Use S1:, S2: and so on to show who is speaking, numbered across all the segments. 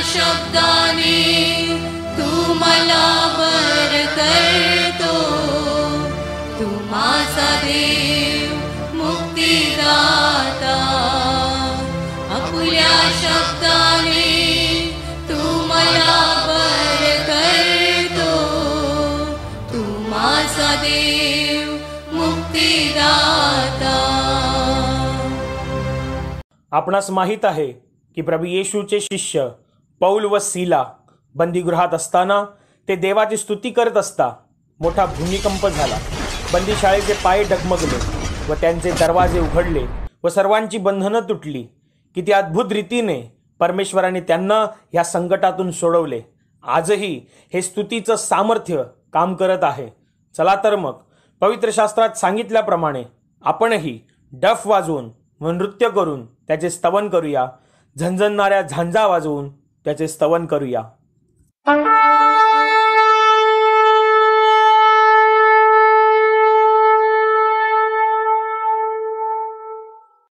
S1: शब्दाने तू मला बर करतो, तू माझा देव मुक्तिदाता. आपल्या शब्दाने तू मला बर करतो, तू माझा देव मुक्तिदाता.
S2: आपणास माहीत आहे की प्रभू येशूचे शिष्य पौल व सीला बंदीगृहात असताना ते देवाची स्तुती करत असता मोठा भूमिकंप झाला. बंदीशाळेचे पाय डगमगले व त्यांचे दरवाजे उघडले व सर्वांची बंधनं तुटली. किती अद्भुत रीतीने परमेश्वराने त्यांना ह्या संकटातून सोडवले. आजही हे स्तुतीचं सामर्थ्य काम करत आहे. चला तर मग पवित्र शास्त्रात सांगितल्याप्रमाणे आपणही डफ वाजवून व नृत्य करून त्याचे स्तवन करूया. झणझणणाऱ्या झांजा वाजवून त्याचे स्तवन करूया.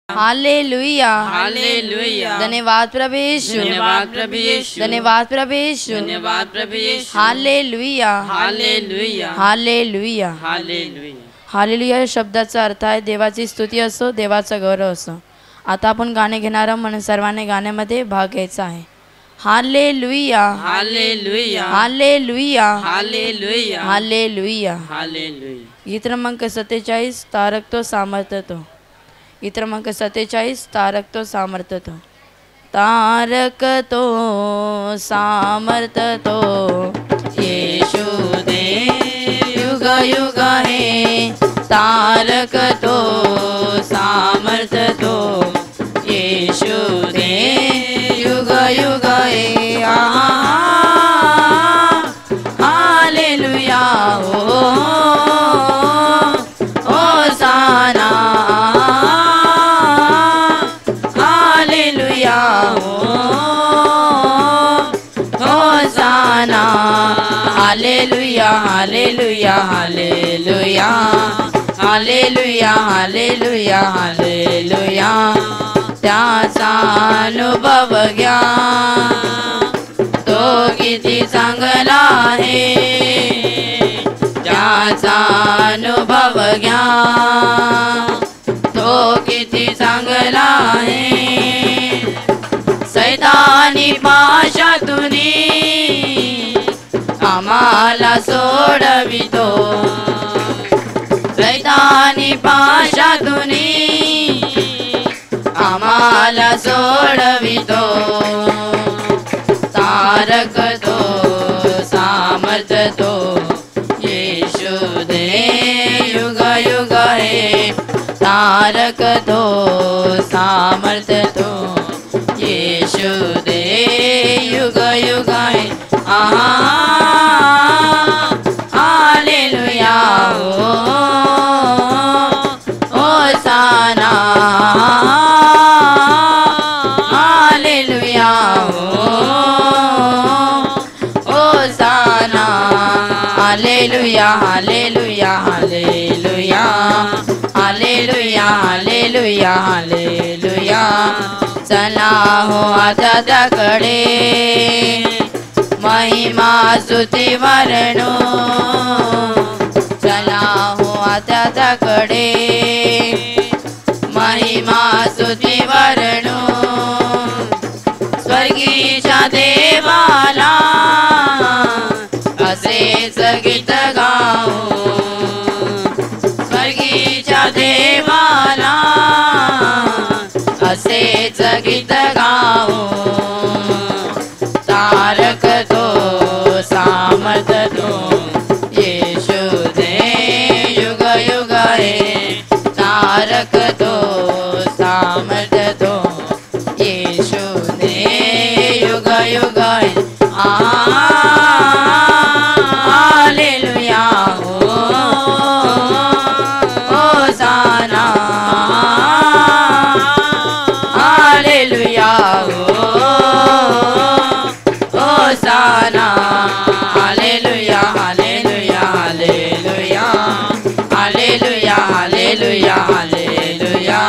S3: हालेलुया
S4: हालेलुया.
S3: धन्यवाद प्रभु यीशु,
S4: धन्यवाद प्रभु यीशु,
S3: धन्यवाद प्रभु यीशु,
S4: धन्यवाद प्रभु यीशु.
S3: हालेलुया
S4: हालेलुया
S3: हालेलुया
S4: हालेलुया.
S3: हालेलुया या शब्दाचा अर्थ आहे देवाची स्तुती असो, देवाचा गौरव असो. आता आपण गाणे घेणार म्हणून सर्वांनी गाण्यामध्ये भाग घ्यायचा आहे. हालेलुया
S4: हालेलुया
S3: हालेलुया
S4: हालेलुया
S3: हालेलुया.
S4: हालेलुया.
S3: गीत क्रमांक 47 तारक तो सामर्थ्य तो. गीत क्रमांक 47 तारक तो सामर्थ्य तो. तारक तो सामर्थ्य तो येशू दे युग युग है. तारक तो सामर्थ्य तो येशू दे युग युग है. हालेलुया होसाना. हालेलुया होसाना. हालेलुया हालेलुया हालेलुया हालेलुया हालेलुया हालेलुया. त्याचा अनुभव घ्या तो किती चांगला आहे. त्याचा अनुभव घ्या तो किती चांगला आहे. सैतानी पाशातून आम्हाला सोडवितो. सैतानी पाशातून आम्हाला सोडवितो. तारक तो सामर्थ्य तो येशू दे युग युग है. तारक तो सामर्थ्य तो येशू दे युग युग है. हालेलुया होसाना. हालेलुया होसाना. हालेलुया हालेलुया हालेलुया हालेलुया हालेलुया हालेलुया. चला हो आता त्याकडे महिमा स्तुती वर्णो. चला हो आता त्याकडे महिमा स्तुती वर्णो. स्वर्गीच्या देवाला असेच गीत गाऊ. स्वर्गीच्या देवाला असेच गीत गाऊ. तारक तो सामर्थ्य तो येशू दे युग युग है. तारक तो सामर्थ्य तो येशू दे युग युग है. हालेलुया होसाना. हालेलुया होसाना. हालेलुया हालेलुया हालेलुया हालेलुया हालेलुया हालेलुया.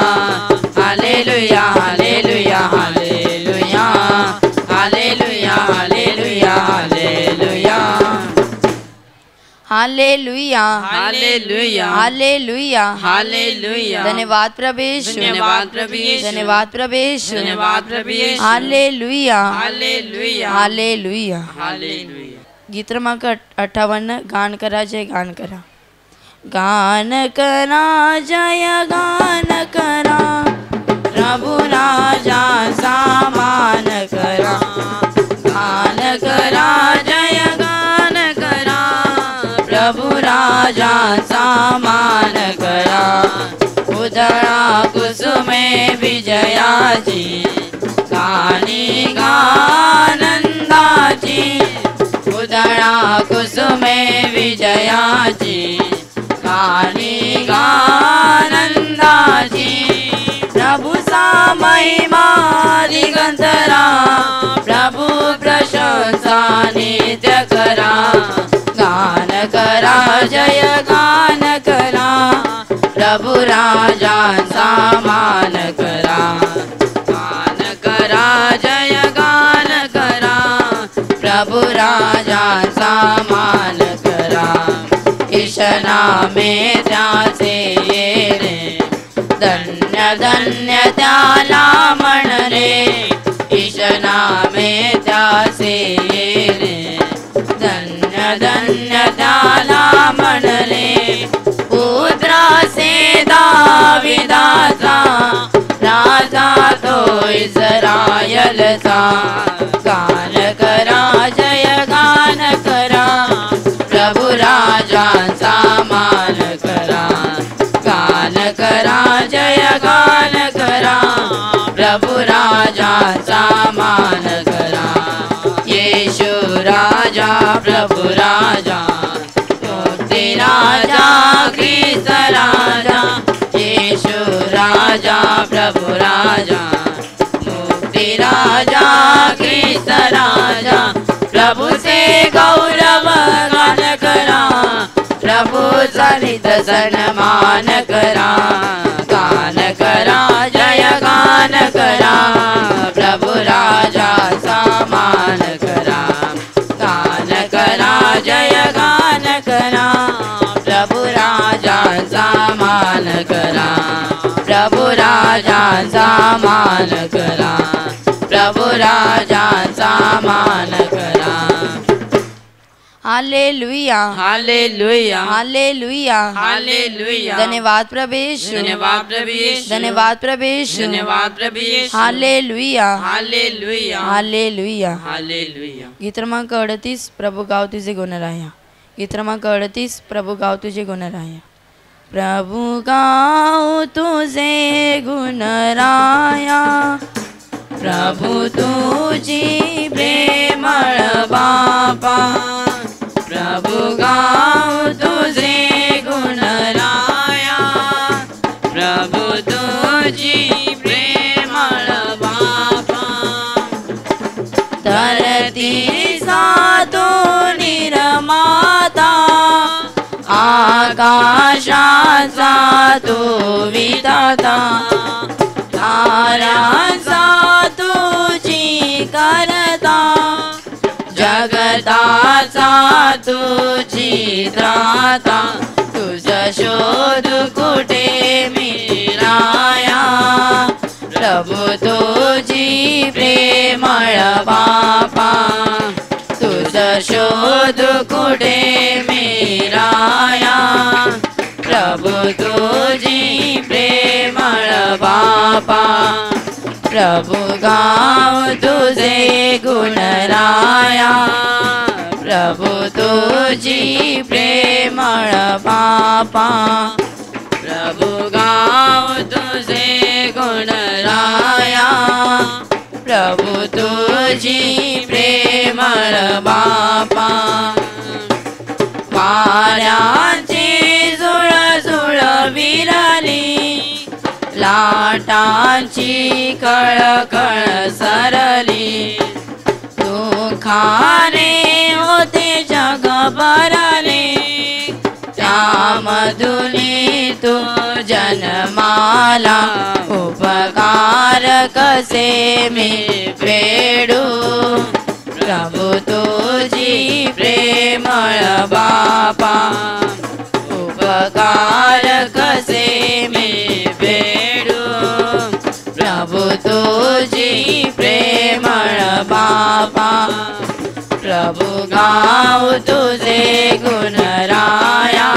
S3: हालेलुया
S4: हालेलुया
S3: हालेलुया
S4: हालेलुया
S3: धन्यवाद प्रभु यीशु
S4: धन्यवाद प्रभु यीशु
S3: धन्यवाद प्रभु यीशु
S4: धन्यवाद प्रभु यीशु
S3: हालेलुया
S4: हालेलुया
S3: हालेलुया
S4: हालेलुया
S3: गीत क्रमांक 58 गान करा जय गान करा गान करा जय गान करा प्रभु राजाचा मान करा गान करा जय गान करा प्रभु राजाचा मान करा उधळा कुसुमे विजयाची गाणी गानंदाची उधळा कुसुमे विजयाची गाणी गानंदाची प्रभूचा महिमा दिगंतरा प्रभू प्रशंसा नित्य करा गान करा जय गान करा प्रभु राजाचा मान करा गान करा जय गान करा प्रभु राजाचा मान करा ईश नामे त्याचे येणे धन्य धन्य त्याला म्हणणे ईश नामे त्याचे येणे धन्य धन्य त्याला म्हणणे पुत्रासे दाविदाचा राजा तो इस्रायलचा गान करा जय गान करा प्रभु राजाचा मान करा गान करा जय गान करा प्रभु राजाचा मान करा येशू राजा प्रभु राजा मुक्ती राजा ख्रिस्त राजा येशू राजा प्रभु राजा मुक्ती राजा ख्रिस्त राजा प्रभु से गौरव गान करा प्रभुचा नित सन्मान करा गान करा जय गान करा प्रभु राजाचा मान करा गान करा जय गान करा प्रभु राजाचा मान करा प्रभु राजाचा मान करा प्रभु राजाचा मान करा हालेलुया
S4: हालेलुया
S3: हालेलुया
S4: हालेलुया
S3: धन्यवाद प्रभु यीशु
S4: धन्यवाद प्रभु यीशु
S3: धन्यवाद प्रभु यीशु
S4: धन्यवाद प्रभु यीशु
S3: हालेलुया
S4: हालेलुया
S3: हालेलुया
S4: हालेलुया
S3: गीत क्रमांक 38 प्रभु गाव तुझे गुणराया गीत क्रमांक 38 प्रभु गाव तुझे गुणराया प्रभु गाव तुझे गुणराया प्रभु तुझी प्रेमळ बापा प्रभु गाव तुझे गुणराया प्रभु तुझी प्रेमळ बापा धरती सातो निर्माता आकाशाचा तो विधाता ताऱ्यांचा तुझी करता जगताचा तुझी त्राता तुझ शोध कुठे मिळाया प्रभु तुझी प्रेमळ बापा तुझ शोध कुठे मिळाया प्रभु तुझी प्रेमळ बापा प्रभु गाव तुझे गुणराया प्रभु तुझी प्रेमळ बापा प्रभु गाव तुझे गुणराया प्रभु तुझी प्रेमळ बापा वाऱ्यांची झुळझुळ विरली लाटांची कळकळ सरली दुःखाने होते जग भरले त्यामधुनी तू जन्माला उपकार कसे मी फेडू प्रभू तुझी प्रेमळ बापा, उपकार कसे मी फेडू, प्रभू तुझी प्रेमळ बापा, प्रभू गाऊ तुझे गुण राया,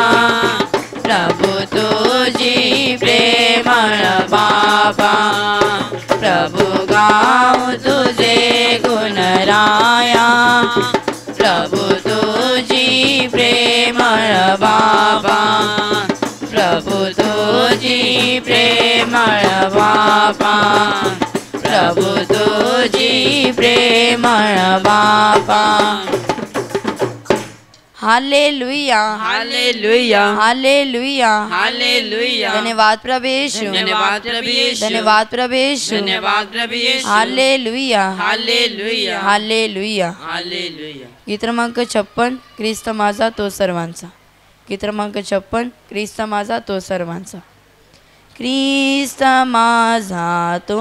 S3: प्रभू तुझी प्रेमळ बापा, प्रभू गाऊ तुझे गुण राया, प्रभू तुझी प्रेमळ बापा, प्रभू तुझी प्रेमळ बापा, प्रभू तुझी प्रेमळ बापा. हालेलुया
S4: हालेलुया
S3: हालेलुया
S4: हालेलुया.
S3: धन्यवाद प्रभु यीशु,
S4: धन्यवाद प्रभु यीशु,
S3: धन्यवाद प्रभु यीशु.
S4: धन्यवाद प्रभु यीशु.
S3: हालेलुया
S4: हालेलुया
S3: हालेलुया.
S4: हालेलुया.
S3: गीत क्रमांक 56 ख्रिस्त माझा तो सर्वांचा. गीत क्रमांक 56 ख्रिस्त माझा तो सर्वांचा. ख्रिस्त माझा तो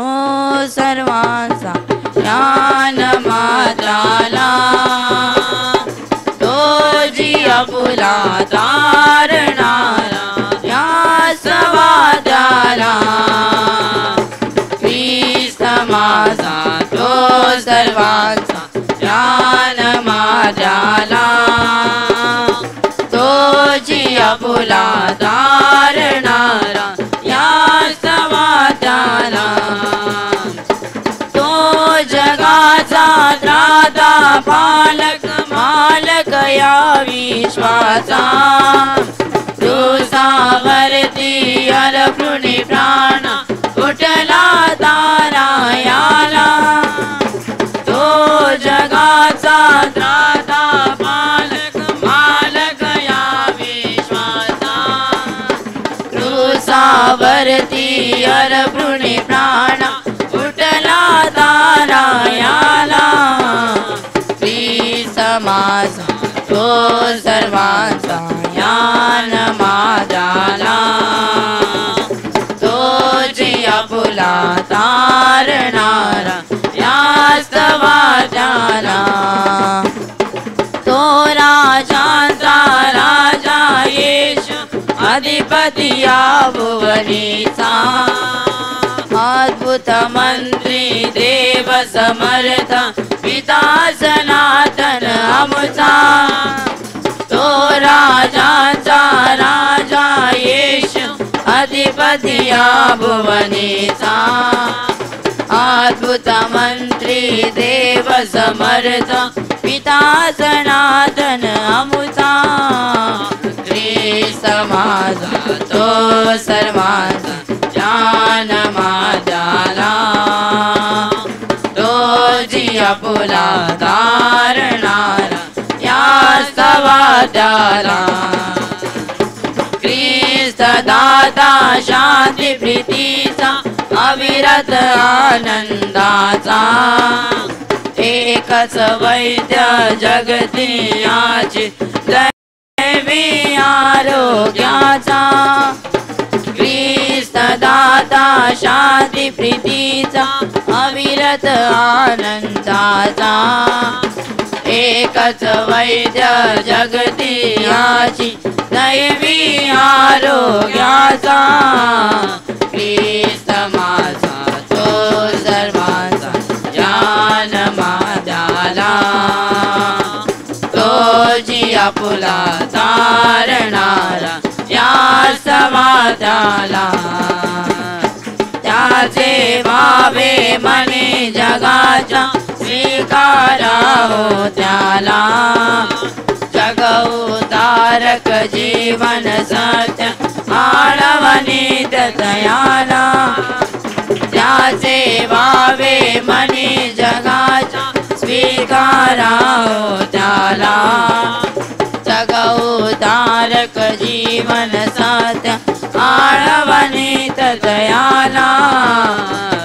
S3: सर्वांचा, ज्ञान माझाला तो जिया पुला तारणारा, या स्वादाला. ख्रिस्त माझा तो सर्वांचा, ज्ञान माझाला तो जिया पुला तारणारा, या स्वादाला. तो जगाचा त्राता पालक मालक या विश्वाचा, क्रूसावरती अर्पणी प्राण उठला तारायाला. तो जगाचा त्राता पालक मालक या विश्वाचा, क्रूसावरती अर्पणी प्राण उठला तारायाला. ख्रिस्त माझा तो सर्वांचा, ज्ञान माझाला तो जिया पुला तारणारा, या स्तवाच्याला. तो राजांचा राजा येशू, अधिपती या भुवनीचा, अद्भुत मंत्री देव समर्थ, पिता सनातन आमचा. तो राजांचा राजा येशू, अधिपती या भुवनीचा, अद्भुत मंत्री देव समर्थ, पिता सनातन आमचा. ख्रिस्त माझा तो सर्वांचा, ज्ञान माझाला तो जिया पुला तारणारा, या स्वादाला. ख्रिस्त दाता शांती प्रीतीचा, अविरत आनंदाचा, एकच वैद्य जगतियाची, दैवी आरोग्याचा. ख्रिस्त दाता शांती प्रीतीचा, अविरत आनंदाचा, एकच वैद्य जगतियाची, दैवी आरोग्याचा. ख्रिस्त माझा तो सर्वांचा, ज्ञान माझाला तो जिया पुला तारणारा, या समाजाला. त्याचे भावे मने जगाच्या, स्वीकारा हो त्याला. जगउतारक जीवन सत्य, आळवनीत दयाला. त्याचे भावे मने जगाच्या, स्वीकारा हो त्याला. जगउतारक जीवन सत्य, आळवनीत दयाला.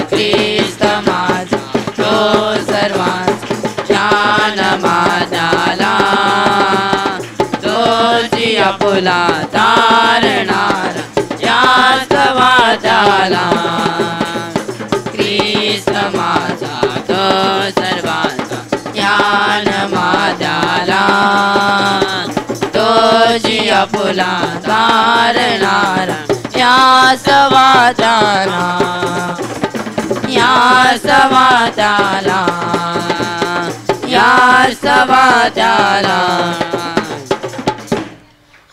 S3: ख्रिस्त माझा तो सर्वांचा, ज्ञान माझाला तो जिया पुला तारणारा, या स्वादाला. ख्रिस्त माझा तो सर्वांचा, ज्ञान फुला तारणारा या सवाताला, या सवाताला, या सवाताला.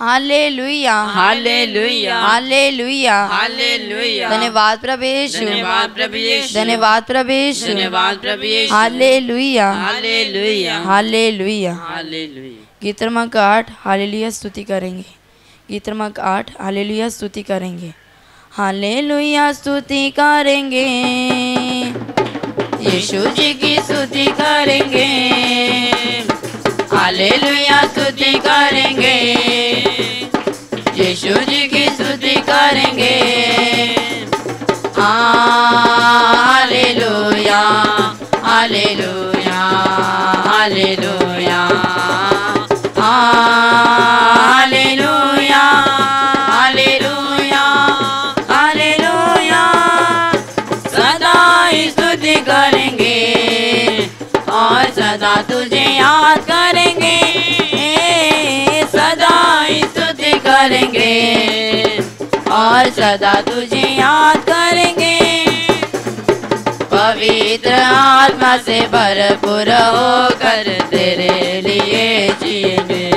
S3: हालेलुया,
S4: हालेलुया,
S3: हालेलुया,
S4: हालेलुया.
S3: धन्यवाद प्रभु यीशु,
S4: धन्यवाद प्रभु यीशु,
S3: धन्यवाद प्रभु यीशु,
S4: धन्यवाद प्रभु यीशु.
S3: हालेलुया,
S4: हालेलुया,
S3: हालेलुया.
S4: हालेलुया.
S3: गीत क्रमांक 8 हालेलुया स्तुति करेंगे. गीत क्रमांक 8 हालेलुया स्तुति करेंगे. हालेलुया स्तुति करेंगे, यीशु जी की स्तुति करेंगे. हालेलुया स्तुति करेंगे, यीशु जी की स्तुति करेंगे. हालेलुया, हालेलुया, हालेलुया, हालेलुया, हालेलुया, हालेलुया. सदा ही स्तुति करेंगे और सदा तुझे याद करेंगे. सदा ही स्तुति करेंगे और सदा तुझे याद करेंगे. पवित्र आत्मा से भरपूर होकर तेरे लिए जिएंगे.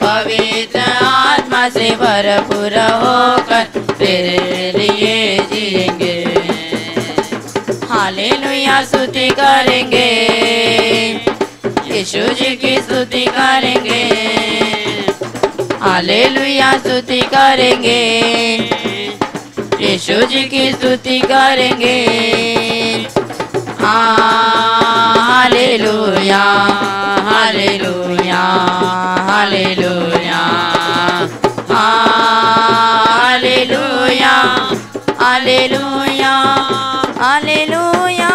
S3: पवित्र आत्मा से भरपूर होकर तेरे लिए जिएंगे. हालेलुया स्तुति करेंगे, यीशु जी की स्तुति करेंगे. हालेलुया स्तुति करेंगे, यीशु जी की स्तुति करेंगे. हालेलुया, हालेलुया, हालेलुया, हालेलुया, हालेलुया, हालेलुया.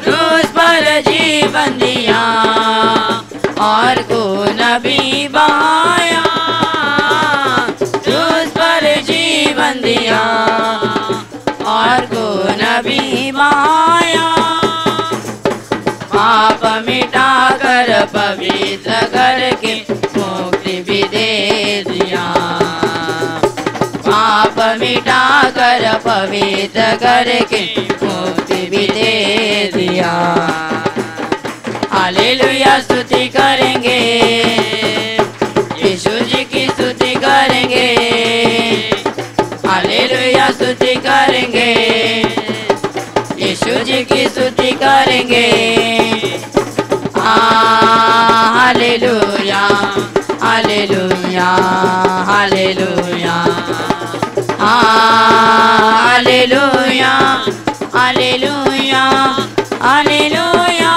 S3: क्रूस पर जीवन दिया और खून भी बहाया. क्रूस पर जीवन दिया और खून भी बहाया. पाप मिटा कर पवित्र करके मुक्ति भी दे दिया. पाप मिटा कर पवित्र करके मुक्ति भी दे दिया. हालेलुया स्तुति करेंगे, यीशु जी की स्तुति करेंगे. हालेलुया स्तुति करेंगे, यीशु जी की स्तुति करेंगे. हालेलुया, हालेलुया, हालेलुया, हालेलुया, हालेलुया, हालेलुया,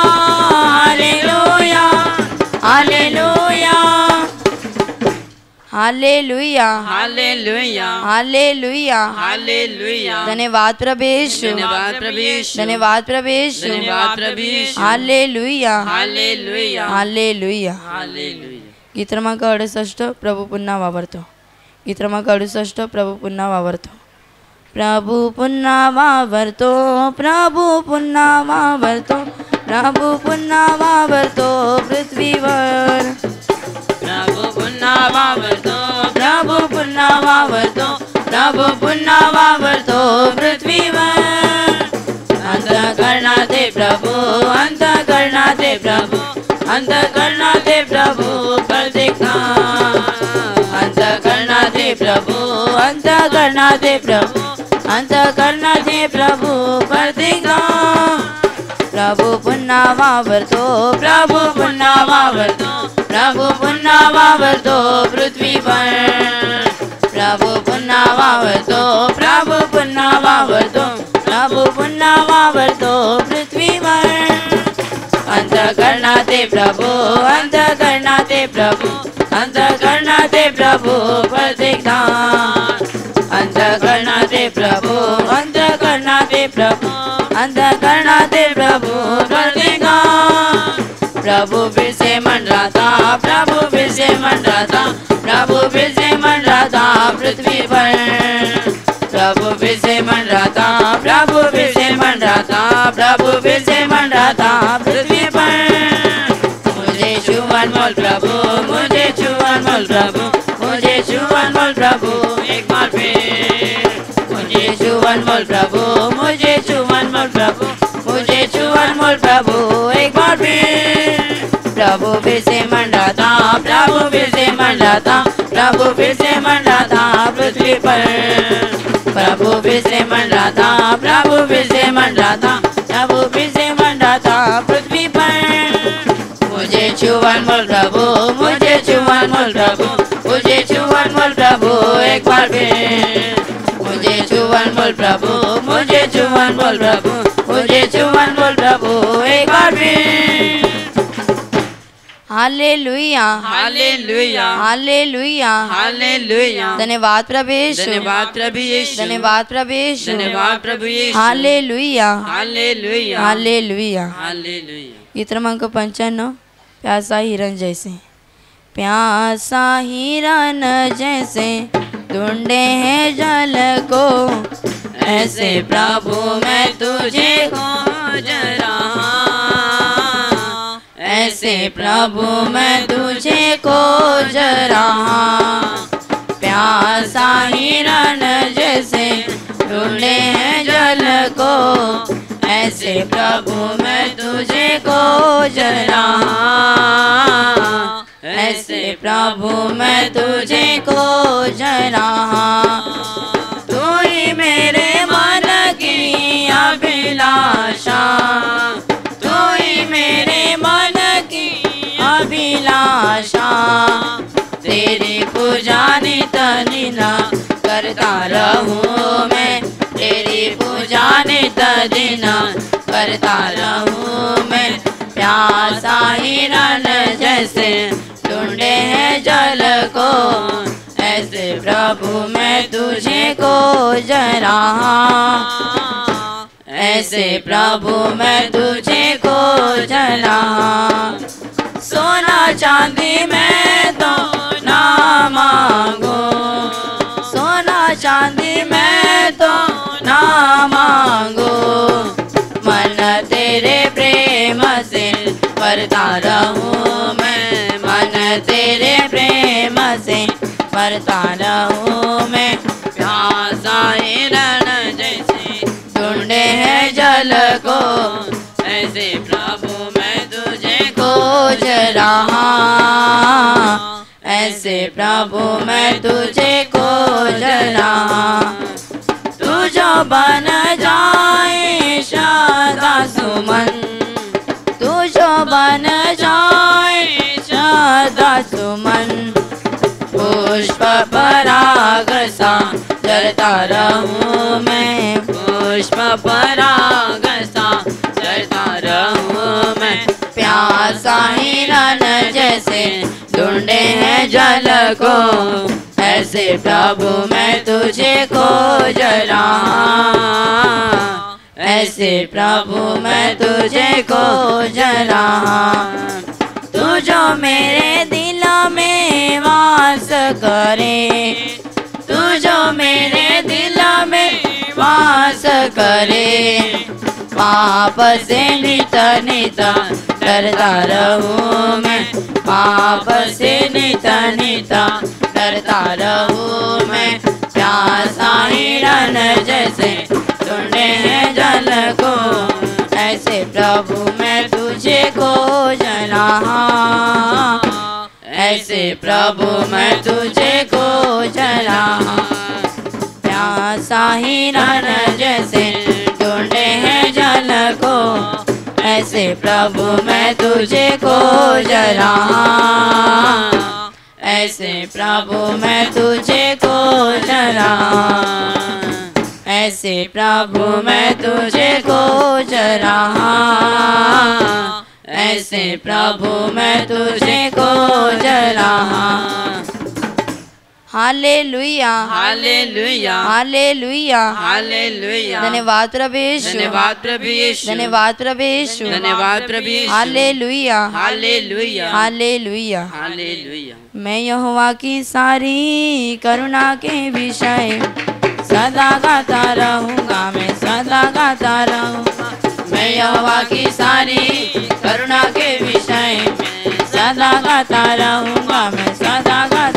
S3: हालेलुया, हालेलुया,
S4: हालेलुया,
S3: हालेलुया,
S4: हालेलुया.
S3: धन्यवाद प्रभु यीशु,
S4: धन्यवाद प्रभु यीशु,
S3: धन्यवाद प्रभु यीशु,
S4: धन्यवाद प्रभु यीशु.
S3: हालेलुया,
S4: हालेलुया,
S3: हालेलुया.
S4: हालेलुया.
S3: गीत क्रमांक 68 प्रभू पुन्हा वावरतो. गीत क्रमांक 68 प्रभू पुन्हा वावरतो. प्रभू पुन्हा वावरतो, प्रभू पुन्हा वावरतो, प्रभू पुन्हा वावरतो पृथ्वीवर.
S4: प्रभू पुन्हा वावरतो,
S3: प्रभू पुन्हा वावरतो, प्रभू पुन्हा वावरतो पृथ्वीवर. अंतःकरणाचे प्रभू, अंतःकरणाचे प्रभू, अंतःकरणाचे प्रभू प्रत्येका. अंतःकरणाचे प्रभू, अंतःकरणाचे प्रभू, अंतःकरणाचे प्रभू प्रत्येका. प्रभू पुन्हा वावरतो, प्रभू पुन्हा वावरतो, प्रभू पुन्हा वावरतो पृथ्वीवर. प्रभू पुन्हा वावरतो, प्रभू पुन्हा वावरतो, प्रभू पुन्हा वावरतो पृथ्वीवर. अंतःकरणाचे प्रभू, अंतःकरणाचे प्रभू, अंतःकरणाचे प्रभू प्रत्येका. अंतःकरणाचे प्रभू, अंतःकरणाचे प्रभू, अंतःकरणाचे प्रभू प्रत्येका. प्रभु फिर से मंडराता, प्रभु फिर से मंडराता, प्रभु फिर से मंडराता पृथ्वी पर. प्रभु फिर से मंडराता, प्रभु फिर से मंडराता, प्रभु फिर से मंडराता पृथ्वी पर. मुझे छुअन मोल प्रभु, मुझे छुअन मोल बोल प्रभु, मुझे छुवन बोल प्रभु, एक बार फिर। मुझे छुवन बोल प्रभु, मुझे छुवन बोल प्रभु, मुझे छुवन बोल प्रभु, एक बार फिर। प्रभु फिर से मंडराता, प्रभु फिर से मंडराता, प्रभु फिर से मंडराता पृथ्वी पर। प्रभु फिर से मंडराता, प्रभु फिर से मंडराता, प्रभु फिर से मंडराता पृथ्वी पर। मुझे छुवन बोल प्रभु, मुझे छुवन बोल प्रभु, मुझे छुवन बोल प्रभु, एक बार फिर। मुझे छुवन बोल प्रभु, मुझे छुवन बोल प्रभु, मुझे छुवन बोल प्रभु, एक बार फिर। हालेलुया,
S4: हालेलुया,
S3: हालेलुया,
S4: हालेलुया।
S3: धन्यवाद प्रभु यीशु,
S4: धन्यवाद प्रभु यीशु,
S3: धन्यवाद प्रभु यीशु,
S4: धन्यवाद प्रभु यीशु।
S3: हालेलुया,
S4: हालेलुया,
S3: हालेलुया।
S4: हालेलुया।
S3: गीत क्रमांक 95, प्यासा हिरन जैसे। प्यासा हिरन जैसे ढूंढे हैं जल को, ऐसे प्रभु मैं तुझे खोज रहा। ऐसे प्रभु मैं तुझे खोज रहा। प्यासा हिरन जैसे ढूंढे हैं जल को, ऐसे प्रभु मैं तुझे खोज रहा। ऐसे प्रभु मैं तुझे खोज रहा। तू ही मेरे मन की अभिलाषा, तू ही मेरे मन की अभिलाषा। तेरी पूजा नित लीला करता रहूं मैं, तेरी पूजा नित दिन करता रहूं मैं। प्यासा हिरन जैसे ढूंढे हैं जल को, ऐसे प्रभु मैं तुझे खोज रहा। ऐसे प्रभु मैं तुझे खोज रहा। सोना चांदी मैं तो ना मांगो, सोना चांदी मैं तो ना मांगो। मन तेरे प्रेम से भरता रहूं मैं, मन तेरे प्रेम से भरता रहूं मैं। प्यासा हिरन जैसे ढूंढे हैं जल को, ऐसे प्रभु मैं तुझे खोज रहा। ऐसे प्रभु मैं तुझे खोज रहा। तू जो बन जाए सदा सुमन, तू जो बन जाए सदा सुमन। पुष्प पराग सा जलता रहूं मैं, पुष्प पराग सा जलता रहूं मैं। प्यासा हिरन जैसे ढूंढे हैं जल को, ऐसे प्रभु मैं तुझे खोज रहा। ऐसे प्रभु मैं तुझे खोज रहा। तू जो मेरे दिल में वास करे, तू जो मेरे दिल में वास करे। पाप से नित नित डरता रहूं मैं, पाप से नित नित डरता रहूं मैं। प्यासा हिरन जैसे ढूंढे हैं जल को, ऐसे प्रभु मैं तुझे खोज रहा। ऐसे प्रभु मैं तुझे खोज रहा। प्यासा हिरन जैसे ढूंढे हैं जल को, ऐसे प्रभु मैं तुझे खोज रहा। ऐसे प्रभु मैं तुझे खोज रहा। ऐसे प्रभु मैं तुझे खोज रहा। ऐसे प्रभु मैं तुझे खोज रहा। हालेलुया,
S4: हालेलुया,
S3: हालेलुया,
S4: हालेलुया।
S3: धन्यवाद प्रभु यीशु,
S4: धन्यवाद प्रभु यीशु,
S3: धन्यवाद प्रभु यीशु,
S4: धन्यवाद प्रभु यीशु।
S3: हालेलुया,
S4: हालेलुया,
S3: हालेलुया।
S4: हालेलुया।
S3: मैं यहोवा की सारी करुणा के विषय सदा गाता रहूँगा, मैं सदा गाता रहूँगा। मैं यहोवा की सारी करुणा के विषय में सदा गाता रहूँगा, मैं सदा गाता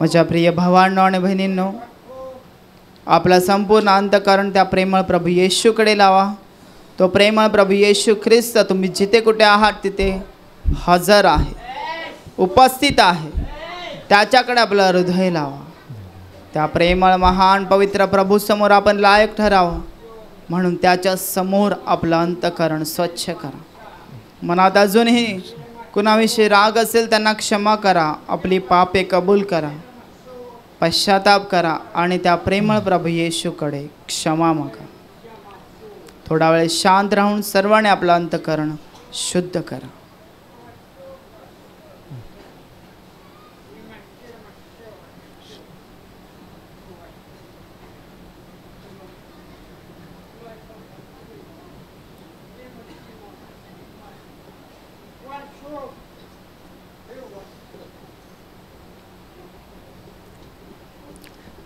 S5: माझ्या प्रिय भावांनो आणि बहिणींनो, आपला संपूर्ण अंतःकरण त्या प्रेमळ प्रभू येशूकडे लावा. तो प्रेमळ प्रभू येशू ख्रिस्त तुम्ही जिथे कुठे आहात तिथे हजर आहे, उपस्थित आहे. त्याच्याकडे आपलं हृदय लावा. त्या प्रेमळ महान पवित्र प्रभू समोर आपण लायक ठरावं म्हणून त्याच्या समोर आपलं अंतःकरण स्वच्छ करा. मनात अजूनही कुणाविषयी राग असेल त्यांना क्षमा करा. आपली पापे कबूल करा, पश्चाताप करा आणि त्या प्रेमळ प्रभू येशूकडे क्षमा मागा. थोडा वेळ शांत राहून सर्वांनी आपलं अंतःकरण शुद्ध करा.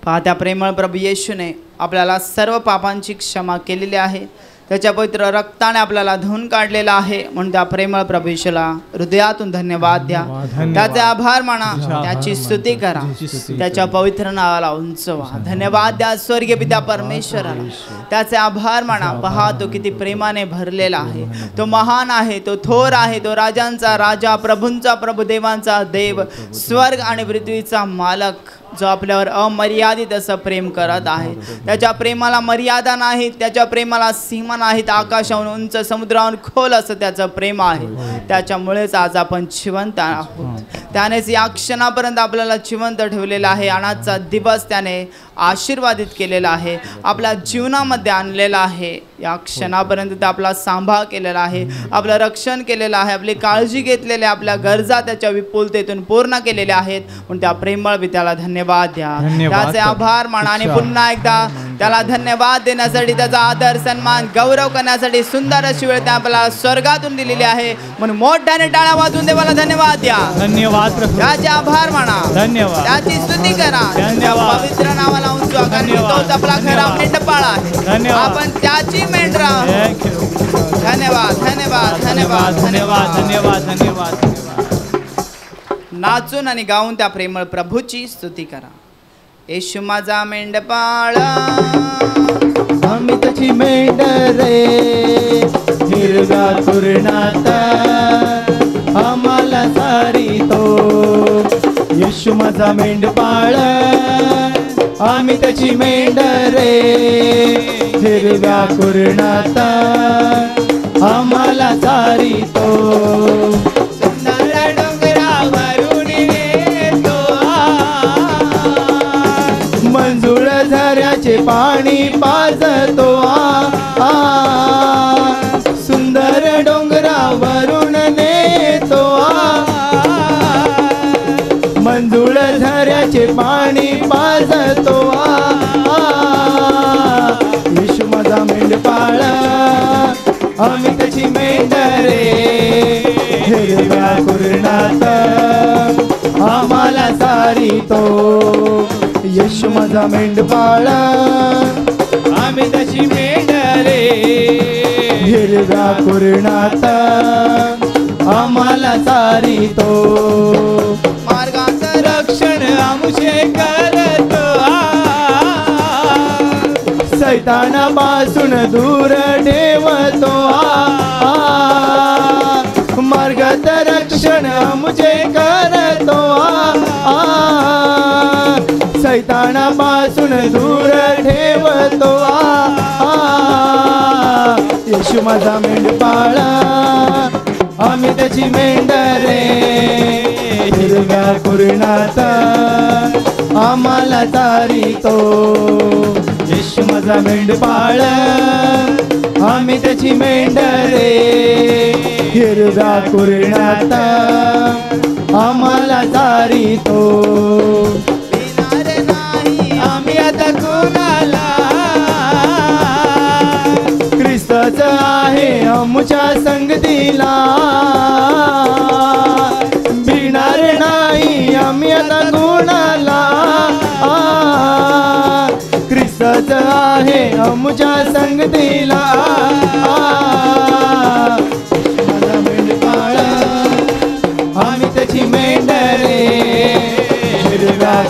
S5: पाहत्या प्रेमळ प्रभू येशूने आपल्याला सर्व पापांची क्षमा केलेली आहे. त्याच्या पवित्र रक्ताने आपल्याला धुवून काढलेला आहे. म्हणून त्या प्रेमळ प्रभू येशूला हृदयातून धन्यवाद द्या. त्याचे आभार माना, त्याची स्तुती करा, त्याच्या पवित्र नावाला उंचवा. धन्यवाद द्या स्वर्गीय पिता परमेश्वराला. त्याचे आभार माना. पहा तो किती प्रेमाने भरलेला आहे. तो महान आहे, तो थोर आहे, तो राजांचा राजा, प्रभूंचा प्रभू, देवांचा देव, स्वर्ग आणि पृथ्वीचा मालक, जो आपल्यावर अमर्यादित असं प्रेम करत आहे. त्याच्या प्रेमाला मर्यादा नाहीत, त्याच्या प्रेमाला सीमा नाहीत. आकाशाहून उंच, समुद्राहून खोल असं त्याचं प्रेम आहे. त्याच्यामुळेच आज आपण जिवंत आहोत. त्यानेच या क्षणापर्यंत आपल्याला जिवंत ठेवलेलं आहे. आजचा दिवस त्याने आशीर्वादित केलेला आहे, आपल्या जीवनामध्ये आणलेला आहे. या क्षणापर्यंत ते आपला सांभाळ केलेला आहे, आपलं रक्षण केलेलं आहे, आपली काळजी घेतलेली आहे, आपल्या गरजा त्याच्या विपुलतेतून पूर्ण केलेल्या आहेत. पण त्या प्रेमळ पित्याला धन्यवाद द्या, त्याचे आभार माना. आणि पुन्हा एकदा त्याला धन्यवाद देण्यासाठी, त्याचा आदर सन्मान गौरव करण्यासाठी सुंदर अशी वेळ त्या आपल्याला स्वर्गातून दिलेली आहे. म्हणून मोठ्याने टाळ्या वाजवून देवाला धन्यवाद द्या.
S6: धन्यवाद प्रभू.
S5: त्याचे आभार माना,
S6: धन्यवाद.
S5: त्याची स्तुती करा, त्या पवित्र नावाला उंचवा. कारण तोच आपला खरा मेंढपाळ आहे, आपण त्याची मेंढरा. धन्यवाद धन्यवाद धन्यवाद धन्यवाद
S6: धन्यवाद धन्यवाद.
S5: नाचून आणि गाऊन त्या प्रेमळ प्रभूची स्तुती करा. येशू माझा मेंढपाळ,
S7: आम्ही त्याची मेंढरे, हिरव्या कुरणात आम्हाला सारितो. येशू माझा मेंढपाळ, आम्ही त्याची मेंढरे, हिरव्या कुरणात आम्हाला सारितो.
S5: सुंदर डोंगरावरून येतो,
S7: मंजूळ झऱ्याचे पाणी पाजतो. सुंदर डोंगरावरून नेतो, मंजूळ झऱ्याचे पाणी पाजतो. येशू माझा मेंढपाळ, आम्ही त्याची मेंढरे, हिरव्या कुरणात आम्हाला सारितो. येशू माझा मेंढपाळ, आम्ही त्याची मेंढरे, हिरव्या कुरणात आम्हाला सारितो.
S5: मार्गाचं
S7: रक्षण आमचे करतो, सैतानापासून दूर ठेवतो. मार्गात रक्षण आमचे करतो, सैतानापासून दूर ठेवतो. येशू माझा मेंढपाळ, आम्ही त्याची मेंढरे, हिरव्या कुरणात आम्हाला चारितो. येशू माझा मेंढपाळ, आम्ही त्याची मेंढरे, हिरव्या कुरणात आम्हाला चारितो. आम्ही आता कोणाला, ख्रिस्तच आहे आमच्या संगतीला. भिणार नाही आम्ही आता कोणाला, ख्रिस्तच आहे आमच्या संगतीला. माझा मेंढपाळ, आम्ही त्याची मेंढरे, हिरव्या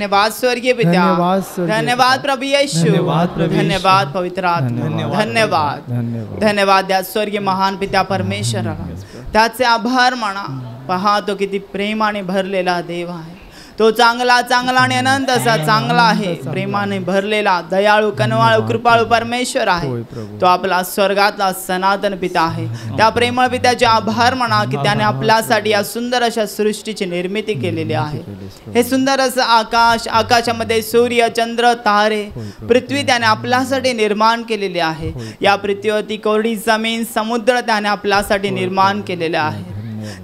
S5: धन्यवाद स्वर्गीय पिता,
S7: धन्यवाद स्वर्गीय
S5: धन्यवाद
S7: पिता,
S5: प्रभु येशू,
S7: धन्यवाद प्रभु येशू,
S5: धन्यवाद पवित्र आत्मा,
S7: धन्यवाद,
S5: धन्यवाद
S7: धन्यवाद.
S5: धन्यवाद त्या स्वर्गीय महान पित्या परमेश्वराला. त्याचे आभार माना. पहा तो किती प्रेमाने भरलेला देव आहे. तो चांगला चांगला आणि अनंत असा चांगला आहे. प्रेमाने भरलेला दयाळू कनवाळू कृपाळू परमेश्वर आहे. तो आपला स्वर्गातला सनातन पिता आहे. त्या प्रेमळ पित्याचे आभार म्हणा की त्याने आपल्यासाठी या सुंदर अशा सृष्टीची निर्मिती केलेली आहे. हे सुंदर असं आकाश, आकाशामध्ये सूर्य चंद्र तारे, पृथ्वी त्याने आपल्यासाठी निर्माण केलेली आहे. या पृथ्वीवरती कोरडी जमीन समुद्र त्याने आपल्यासाठी निर्माण केलेले आहे.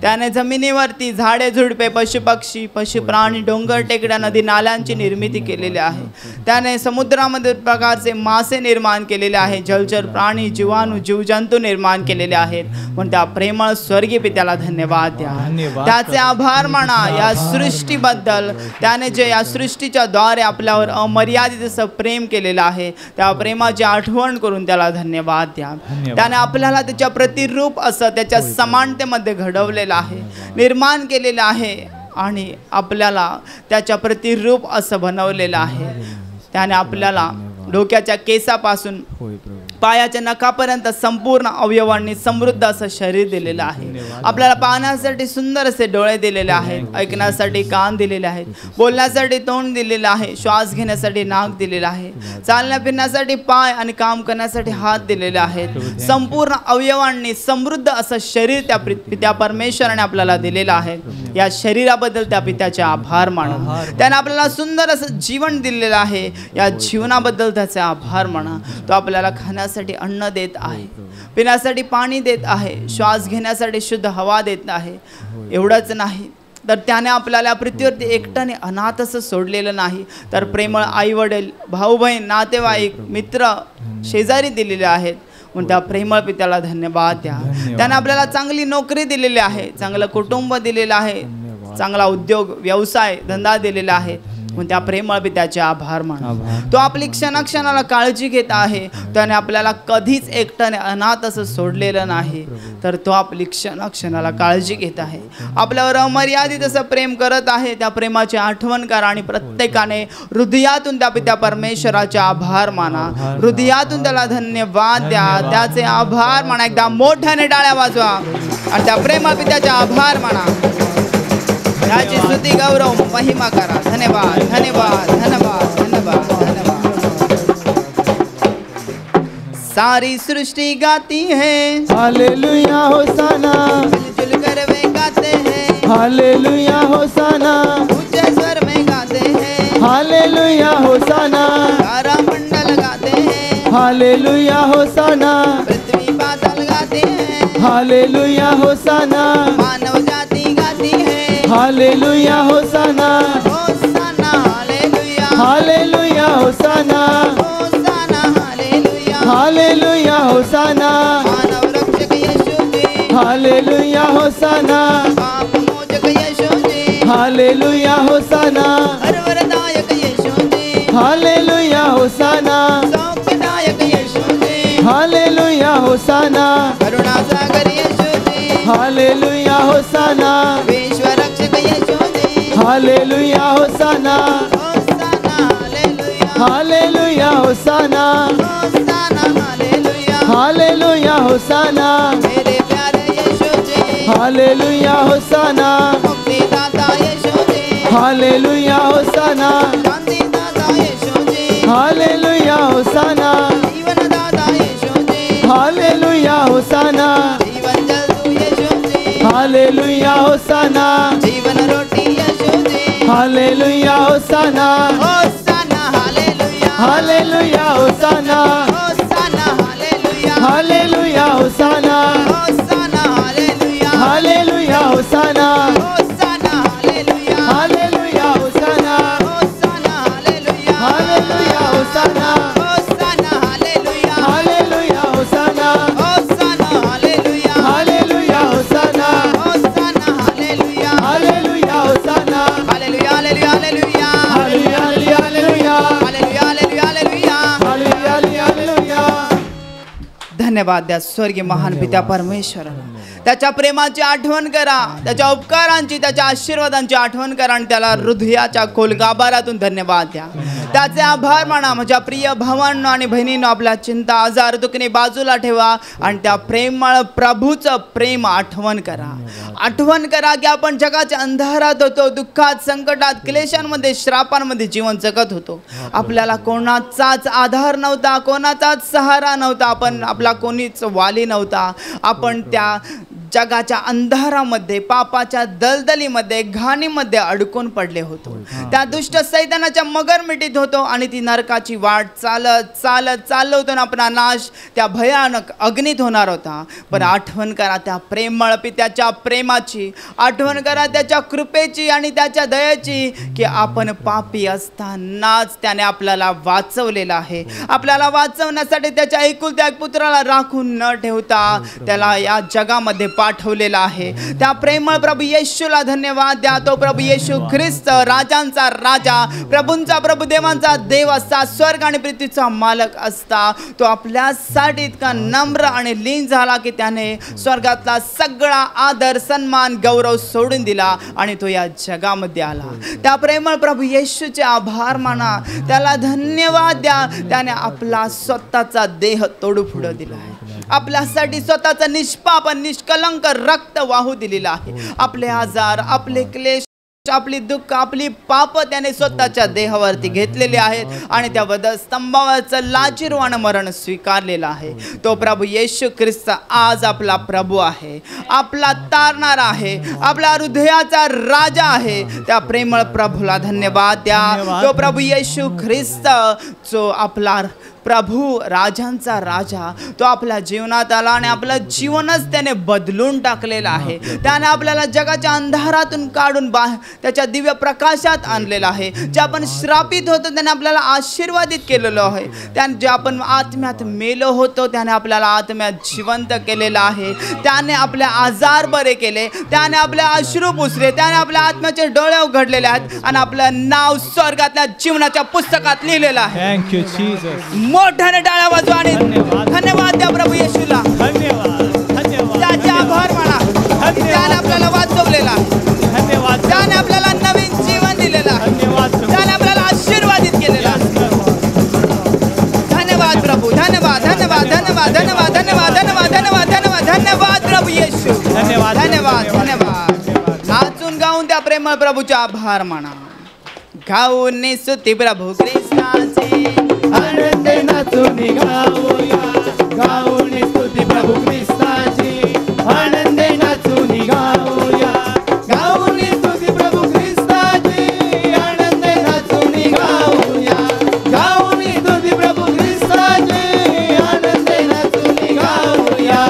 S5: त्याने जमिनीवरती झाडे झुडपे पशुपक्षी पशुप्राणी डोंगर टेकड्या नदी नाल्यांची निर्मिती केलेली आहे. त्याने समुद्रामध्ये प्रकारचे मासे निर्माण केलेले आहे. जलचर प्राणी जीवाणू जीवजंतू निर्माण केलेले आहेत. पण त्या प्रेमळ स्वर्गीय पित्याला धन्यवाद द्या. त्याचे आभार माना या सृष्टीबद्दल. त्याने जे या सृष्टीच्या द्वारे आपल्यावर अमर्यादित असं प्रेम केलेलं आहे त्या प्रेमाची आठवण करून त्याला धन्यवाद द्या. त्याने आपल्याला त्याच्या प्रतिरूप असं त्याच्या समानतेमध्ये घडवलेलं आहे, निर्माण केलेलं आहे आणि आपल्याला त्याच्या प्रतिरूप असं बनवलेलं आहे. त्याने आपल्याला डोक्याच्या केसापासून पायाच्या नखापर्यंत संपूर्ण अवयवांनी समृद्ध असं शरीर दिलेलं आहे. आपल्याला पाहण्यासाठी सुंदर असे डोळे दिलेले आहेत, ऐकण्यासाठी कान दिलेले आहेत, बोलण्यासाठी तोंड दिलेलं आहे, श्वास घेण्यासाठी नाक दिलेलं आहे, चालण्या फिरण्यासाठी पाय आणि काम करण्यासाठी हात दिलेले आहेत. संपूर्ण अवयवांनी समृद्ध असं शरीर त्या पित्या परमेश्वराने आपल्याला दिलेलं आहे. या शरीराबद्दल त्या पित्याचे आभार माना. त्याने आपल्याला सुंदर असं जीवन दिलेलं आहे. या जीवनाबद्दल त्याचे आभार माना. तो आपल्याला खाण्यासाठी अन्न देत आहे, पिण्यासाठी पाणी देत आहे, श्वास घेण्यासाठी शुद्ध हवा देत आहे. एवढंच नाही तर त्याने आपल्याला पृथ्वीवरती एकट्याने अनाथ असं सोडलेलं नाही, तर प्रेमळ आई वडील भाऊ बहीण नातेवाईक मित्र शेजारी दिलेले आहेत. म्हणून त्या प्रेमळ पित्याला धन्यवाद द्या. त्याने आपल्याला चांगली नोकरी दिलेली आहे, चांगलं कुटुंब दिलेलं आहे, चांगला उद्योग व्यवसाय धंदा दिलेला आहे. म्हणून त्या प्रेमळ पित्याचे आभार माना. तो आपली क्षणाक्षणाला काळजी घेत आहे. त्याने आपल्याला कधीच एकट्याने अनाथ असं सोडलेलं नाही, तर तो आपली क्षणाक्षणाला काळजी घेत आहे. आपल्यावर अमर्यादित असं प्रेम करत आहे. त्या प्रेमाची आठवण करा आणि प्रत्येकाने हृदयातून त्या पित्या परमेश्वराचे आभार माना. हृदयातून त्याला धन्यवाद द्या. त्याचे आभार माना. एकदा मोठ्याने टाळ्या वाजवा आणि त्या प्रेमळ पित्याचे आभार माना. त्याची स्तुती गौरव महिमा करा. धन्यवाद धन्यवाद धन्यवाद धन्यवाद धन्यवाद. सारी सृष्टि गाती है
S7: हालेलुया होसाना,
S5: मिलजुल कर वे गाते हैं
S7: हालेलुया होसाना,
S5: ऊंचे स्वर में गाते हैं
S7: हालेलुया होसाना,
S5: तारा मंडल गाते हैं
S7: हालेलुया होसाना,
S5: पृथ्वी बादल गाते हैं
S7: हालेलुया होसाना,
S5: मानव जाति गाती है
S7: हालेलुया होसाना,
S5: होसाना हालेलुया
S7: हालेलुया होसाना,
S5: होसाना हालेलुया
S7: हालेलुया होसाना,
S5: मानव रक्षक यीशु जी
S7: हालेलुया होसाना,
S5: पाप मोचक यीशु जी
S7: हालेलुया होसाना,
S5: वरदायक यीशु जी
S7: हालेलुया होसाना,
S5: सौख्यदायक यीशु जी
S7: हालेलुया होसाना,
S5: करुणा सागर यीशु जी
S7: हालेलुया होसाना,
S5: विश्व रक्षक यीशु जी
S7: हालेलुया होसाना,
S5: होसाना हालेलुया
S7: हालेलुया होसाना,
S5: होसाना हालेलुया
S7: हालेलुया होसाना,
S5: मेरे प्यारे यीशु जी
S7: हालेलुया होसाना,
S5: मुक्तिदाता यीशु जी
S7: हालेलुया होसाना,
S5: शांतिदाता यीशु जी
S7: हालेलुया होसाना,
S5: जीवनदाता यीशु जी
S7: हालेलुया होसाना,
S5: जीवन जल यीशु जी
S7: हालेलुया होसाना,
S5: जीवन रोटी यीशु जी
S7: हालेलुया होसाना,
S5: होसाना हालेलुया
S7: हालेलुया होसाना,
S5: होसाना हालेलुया
S7: हालेलुया होसाना,
S5: होसाना हालेलुया
S7: हालेलुया होसाना,
S5: होसाना हालेलुया
S7: हालेलुया होसाना,
S5: होसाना हालेलुया
S7: हालेलुया होसाना,
S5: होसाना हालेलुया
S7: हालेलुया होसाना,
S5: होसाना हालेलुया
S7: हालेलुया होसाना,
S5: होसाना हालेलुया
S7: हालेलुया होसाना,
S5: हालेलुया हालेलुया हालेलुया
S7: हालेलुया हालेलुया
S5: हालेलुया हालेलुया
S7: हालेलुया हालेलुया.
S5: धन्यवाद द्या स्वर्गीय महान पित्या परमेश्वराला. त्याच्या प्रेमाची आठवण करा, त्याच्या उपकारांची, त्याच्या आशीर्वादांची आठवण करा आणि त्याला हृदयाच्या खोल गाभारातून धन्यवाद द्या. त्याचे आभार माना. माझ्या प्रिय भावांनो आणि बहिणींनो, आपल्या चिंता, आजार, दुखणे बाजूला ठेवा आणि त्या प्रेमळ प्रभूचं प्रेम आठवण करा. आठवण करा की आपण जगाच्या अंधारात होतो, दुःखात, संकटात, क्लेशांमध्ये, श्रापांमध्ये जीवन जगत होतो. आपल्याला कोणाचाच आधार नव्हता, कोणाचाच सहारा नव्हता, आपण आपला कोणीच वाली नव्हता. आपण त्या जगाच्या अंधारामध्ये, पापाच्या दलदलीमध्ये, घाणीमध्ये अडकून पडले होतो. त्या दुष्ट सैतानाच्या मगरमिटीत होतो आणि ती नरकाची वाट चालत चालत चाललो होतो आणि आपला नाश त्या भयानक अग्नीत होणार होता. पण आठवण करा त्या प्रेमळ पित्याच्या प्रेमाची, आठवण करा त्याच्या कृपेची आणि त्याच्या दयेची की आपण पापी असतानाच त्याने आपल्याला वाचवलेलं आहे. आपल्याला वाचवण्यासाठी त्याच्या एकुलत्या एक पुत्राला राखून न ठेवता त्याला या जगामध्ये पाठवलेला आहे. त्या प्रेमळ प्रभू येशूला धन्यवाद द्या. तो प्रभू येशू ख्रिस्त राजांचा राजा, प्रभूंचा प्रभू, देवांचा देव असता, स्वर्ग आणि पृथ्वीचा मालक असता, तो आपल्यासाठी इतका नम्र आणि लीन झाला की त्याने स्वर्गातला सगळा आदर, सन्मान, गौरव सोडून दिला आणि तो या जगामध्ये आला. त्या प्रेमळ प्रभू येशूचे आभार माना, त्याला धन्यवाद द्या. त्याने आपला स्वतःचा देह तोडफोड दिला आहे. आपल्यासाठी स्वतःचा निष्पाप निष्कलंक रक्त वाहू दिलेला आहे. आपले आजार, आपले क्लेश, आपली दुःख, आपली पाप त्याने स्वतःच्या देहावरती घेतलेले आहेत आणि त्या वधस्तंभावरचं लाजिरवाणं मरण स्वीकारलेलं आहे. तो प्रभू येशू ख्रिस्त आज आपला प्रभू आहे, आपला तारणारा आहे, आपला हृदयाचा राजा आहे. त्या प्रेमळ प्रभूला धन्यवाद द्या. तो प्रभू येशू ख्रिस्त जो आपला प्रभू, राजांचा राजा, तो आपल्या जीवनात आला आणि आपलं जीवनच त्याने बदलून टाकलेलं आहे. त्याने आपल्याला जगाच्या अंधारातून काढून त्याच्या दिव्य प्रकाशात आणलेलं आहे. जे आपण श्रापित होतो त्याने आपल्याला आशीर्वादित केलेलं आहे. त्याने जे आपण आत्म्यात मेलो होतो त्याने आपल्याला आत्म्यात जिवंत केलेलं आहे. त्याने आपले आजार बरे केले, त्याने आपले अश्रू पुसले, त्याने आपल्या आत्म्याचे डोळे उघडलेले आहेत आणि आपलं नाव स्वर्गातल्या जीवनाच्या पुस्तकात लिहिलेलं आहे.
S6: Thank you Jesus.
S5: मोठ्याने टाळ्या वाजवा आणि धन्यवाद द्या प्रभू येशूला. त्याचे आभार माना. त्याने आपल्याला वाचवलेला आहे, त्याने आपल्याला नवीन जीवन दिलेलं आहे, त्याने आपल्याला आशीर्वादित केलेला आहे. धन्यवाद प्रभू, धन्यवाद, धन्यवाद, धन्यवाद, धन्यवाद, धन्यवाद, धन्यवाद, धन्यवाद, धन्यवाद, धन्यवाद प्रभू येशू. धन्यवाद, धन्यवाद, धन्यवाद. नाचून गाऊन त्या प्रेमळ प्रभूचे आभार माना. गाऊन स्तुती प्रभू ख्रिस्ताचे,
S7: आनंदे नाचून गाऊया, गाऊन स्तुती प्रभू ख्रिस्ताची. आनंदे नाचून गाऊया, गाऊन स्तुती प्रभू ख्रिस्ताची. आनंदे नाचून गाऊया, गाऊन स्तुती प्रभू ख्रिस्ताची. आनंदे नाचून गाऊया.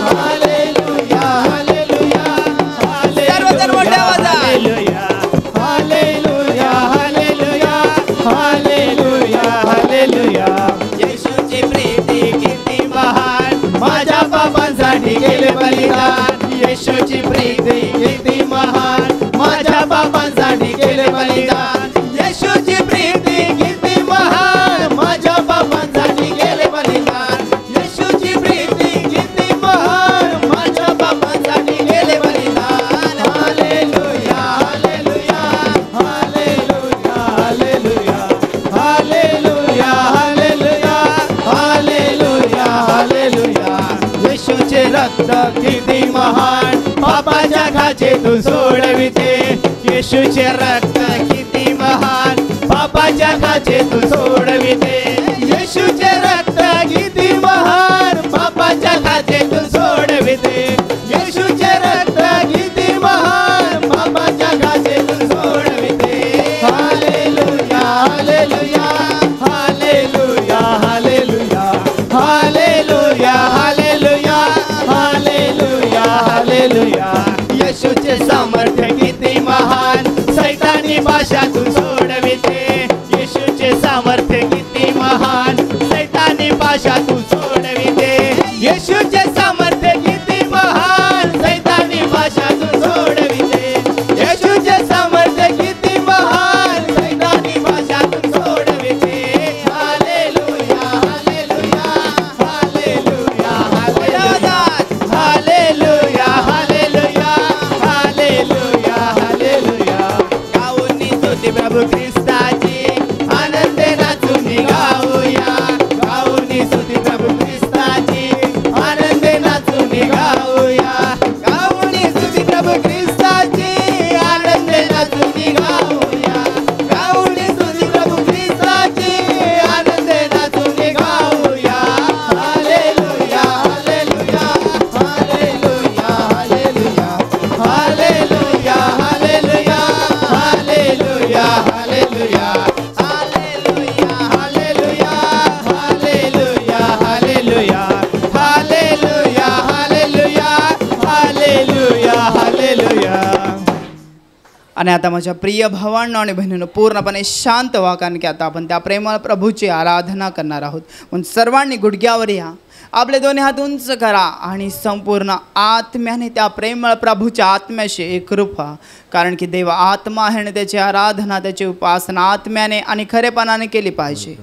S7: हालेलुया, हालेलुया,
S5: सर्वजण मोठ्या आवाजात.
S7: हालेलुया, हालेलुया, हालेलुया, हालेलुया, हालेलुया. येशूची प्रीती किती महान, माझ्या पापांसाठी केले बलिदान. येशूची प्रीती किती महान, माझ्या पापांसाठी केले बलिदान. येशूची प्रीती किती महान, माझ्या पापांसाठी केले बलिदान. येशूची प्रीती किती महान, माझ्या पापांसाठी केले बलिदान. हालेलुया, हालेलुया, हालेलुया, हालेलुया, हालेलुया, हालेलुया, हालेलुया, हालेलुया. येशूचे रक्त किती महान, पापाच्या खाचेतून सोडविते. येशूचे रक्त किती महान, पापाच्या खाचेतून सोडविते. येशूचे रक्त किती महान, पापाच्या खाचेतून सोडविते. येशूचे रक्त किती महान, पापाच्या खाचेतून सोडविते. हालेलुया, हालेलुया, हालेलुया, हालेलुया, हालेलुया, हालेलुया, हालेलुया, हालेलुया. येशूचे सामर्थ्य किती महान, सैतानी पाशातून सोडविते. येशूचे सामर्थ्य किती महान, सैतानी पाशातून सोडविते. येशूचे सामर्थ्य किती महान, सैतानी पाशातून सोडविते. येशूचे सामर्थ्य किती महान, सैतानी पाशातून सोडविते. हालेलुया, हालेलुया, हालेलुया, हालेलुया, हालेलुया, आनंदे नाचून गाऊया गाऊनी स्तुती प्रभू ख्रिस्ताची आनंदे नाचून गाऊया गाऊनी स्तुती प्रभू ख्रिस्ताची आनंदे नाचून गाऊया गाऊनी स्तुती प्रभू ख्रिस्ताची आनंदे नाचून गाऊया हालेलुया हालेलुया हालेलुया हालेलुया हालेलुया हालेलुया हालेलुया हालेलुया हालेलुया हालेलुया हालेलुया हालेलुया हालेलुया हालेलुया हालेलुया.
S5: आणि आता माझ्या प्रिय भावांनो आणि बहिणींनो पूर्णपणे शांत व्हा, कारण की आता आपण त्या प्रेमळ प्रभूची आराधना करणार आहोत. म्हणून सर्वांनी गुडघ्यावर या, आपले दोन्ही हात उंच करा आणि संपूर्ण आत्म्याने त्या प्रेमळ प्रभूच्या आत्म्याशी एकरूप व्हा, कारण की देव आत्मा आहे आणि त्याची आराधना त्याची उपासना आत्म्याने आणि खरेपणाने केली पाहिजे.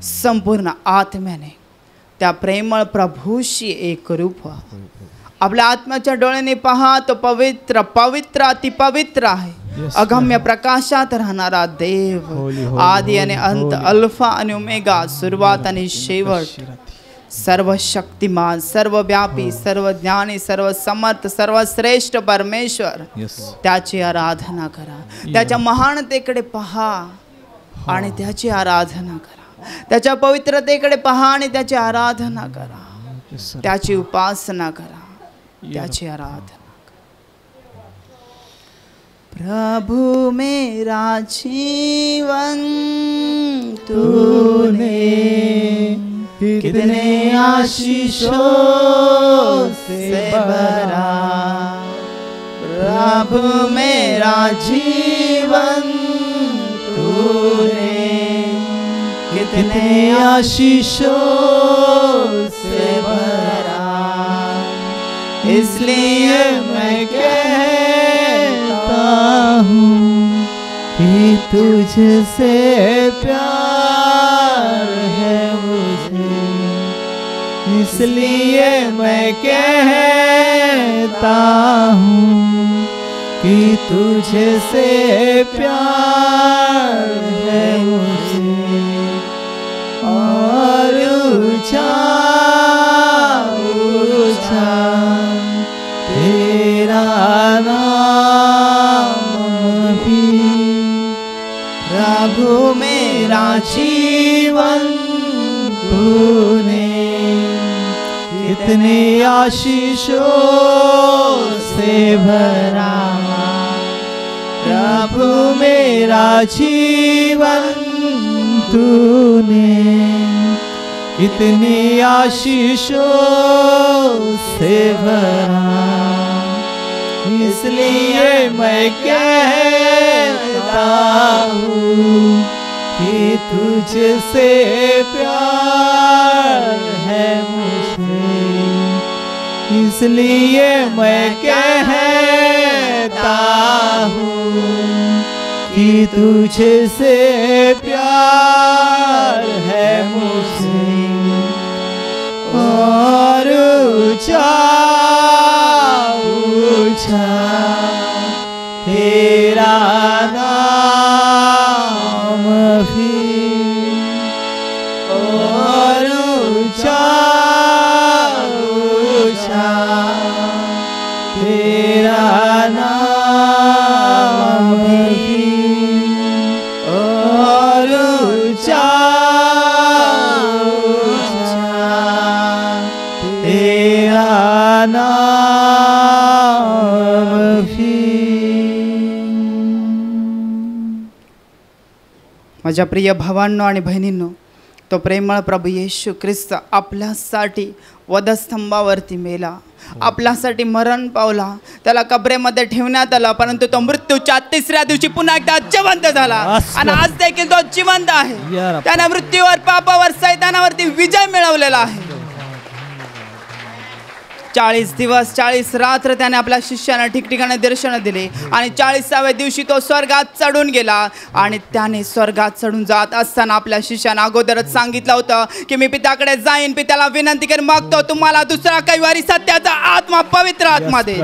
S5: संपूर्ण आत्म्याने त्या प्रेमळ प्रभूशी एकरूप व्हा. आपल्या आत्म्याच्या डोळ्याने पहा, तो पवित्र पवित्र अतिपवित्र आहे. अगम्य प्रकाशात राहणारा देव, आदी आणि अंत, अल्फा आणि ओमेगा, सुरुवात आणि शेवट, सर्व शक्तिमान, सर्वव्यापी, सर्व ज्ञानी, सर्व समर्थ, सर्वश्रेष्ठ परमेश्वर. त्याची आराधना करा. त्याच्या महानतेकडे पहा आणि त्याची आराधना करा. त्याच्या पवित्रतेकडे पहा आणि त्याची आराधना करा. त्याची उपासना करा, त्याची आराधना. प्रभु मेरा जीवन तूने कितने आशीषों से भरा. प्रभु मेरा जीवन तूने कितने आशीषों से भरा. इसलिए मैं कहता हूँ कि तुझसे प्यार है मुझे. इसलिए मैं कहता हूँ कि तुझसे प्यार है मुझे. और ऊंचा ऊंचा तेरा नाम भी. प्रभु मेरा जीवन तूने कितने आशीषों से भरा. प्रभु मेरा जीवन तूने कितनी आशीषों से भरा. इसलिए मैं कहता हूँ कि तुझसे प्यार है मुझे. इसलिए मैं कहता हूँ कि तुझसे प्यार है मुझे. और ऊंचा ऊंचा तेरा नाम भी. और ऊंचा ऊंचा तेरा नाम भी. और ऊंचा तेरा नाम भी. माझ्या प्रिय भावांनो आणि बहिणींनो, तो प्रेमळ प्रभू येशू ख्रिस्त आपल्यासाठी वधस्तंभावरती मेला, आपल्यासाठी मरण पावला, त्याला कबरेमध्ये ठेवण्यात आला, परंतु तो मृत्यूच्या तिसऱ्या दिवशी पुन्हा एकदा जिवंत झाला. आणि आज देखील तो जिवंत आहे. त्याने मृत्यूवर, पापावर, सैतानावरती विजय मिळवलेला आहे. 40 दिवस 40 रात्र त्याने आपल्या शिष्यांना ठिकठिकाणी दर्शन दिले आणि 40व्या दिवशी तो स्वर्गात चढून गेला. आणि त्याने स्वर्गात चढून जात असताना आपल्या शिष्यांना अगोदरच सांगितलं होतं की मी पित्याकडे जाईन, पित्याला विनंती करेन, मागतो तुम्हाला दुसरा कैवारी सत्याचा आत्मा, पवित्र आत्मा देईल.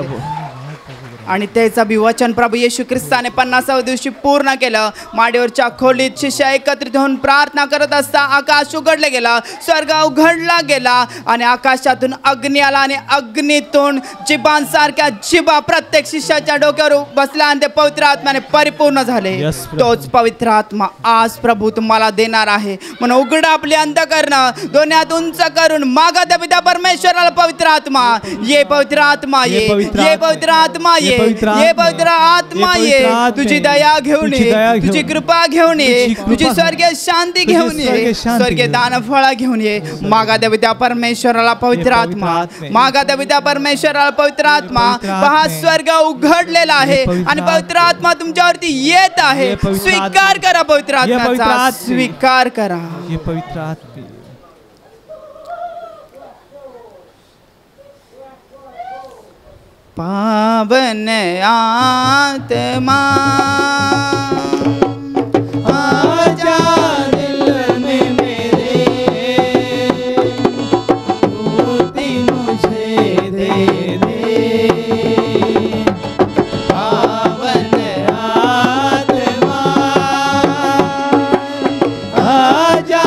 S5: आणि त्याचा बी वचन प्रभू येशू ख्रिस्ताने 50व्या दिवशी पूर्ण केलं. माडीवरच्या खोलीत शिष्य एकत्रित होऊन प्रार्थना करत असता आकाश उघडले गेला, स्वर्ग उघडला गेला आणि आकाशातून अग्नी आला आणि अग्नीतून जिबांसारख्या जिबा प्रत्येक शिष्याच्या डोक्यावर बसला आणि ते पवित्र आत्म्याने परिपूर्ण झाले. तोच पवित्र आत्मा आज प्रभू तुम्हाला देणार आहे. म्हणून उघडा आपली अंतःकरणं, दोन्ही हात उंच करून मागा त्या पिता परमेश्वराला पवित्र आत्मा ये, पवित्र आत्मा ये, ये पवित्र आत्मा ये, ये पवित्र आत्मा ये. तुझी दया घेऊन ये, तुझी कृपा घेऊन ये, तुझी स्वर्गीय शांती घेऊन ये, स्वर्गीय दानफळ घेऊन ये. मागा त्या पिता परमेश्वराला पवित्र आत्मा, मागा त्या पिता परमेश्वराला पवित्र आत्मा. पहा स्वर्ग उघडलेला आहे आणि पवित्र आत्मा तुमच्यावरती येत आहे. स्वीकार करा पवित्र आत्म्याचा, स्वीकार करा.
S6: ये पवित्र आत्मा
S5: पावन आत्मा
S7: आजा दिल में मेरे, मूर्ति मुझे दे दे. पावन आत्मा आजा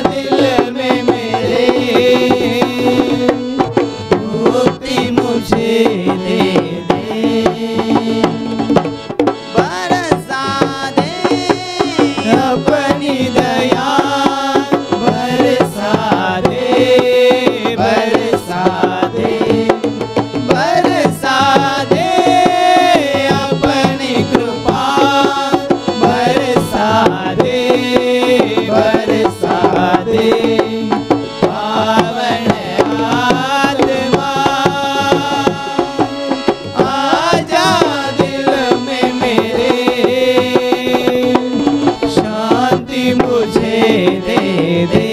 S7: दिल में मेरे, मूर्ति मुझे दे दे. बरसा दे अपनी दया, बरसा दे, बरसा दे, बरसा दे अपनी कृपा, बरसा दे, बरसा दे. पावन आत्मा आजा दिल में मेरे, शांति मुझे दे दे.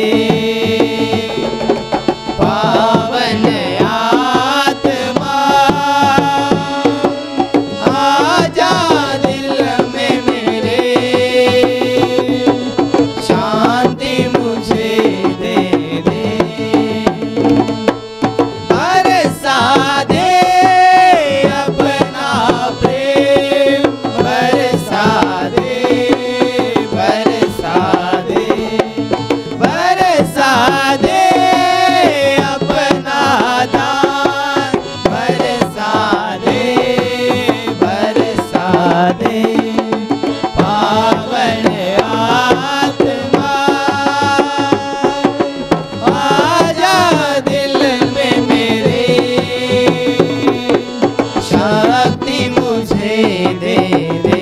S7: पावन आत्मा आजा दिल में मेरे, शांति मुझे दे दे. बरसा दे अपना प्रेम, बरसा दे, बरसा दे, बरसा दे अपना दान, बरसा दे, बरसा दे. पावन आत्मा आजा दिल में मेरे, शक्ति मुझे दे दे.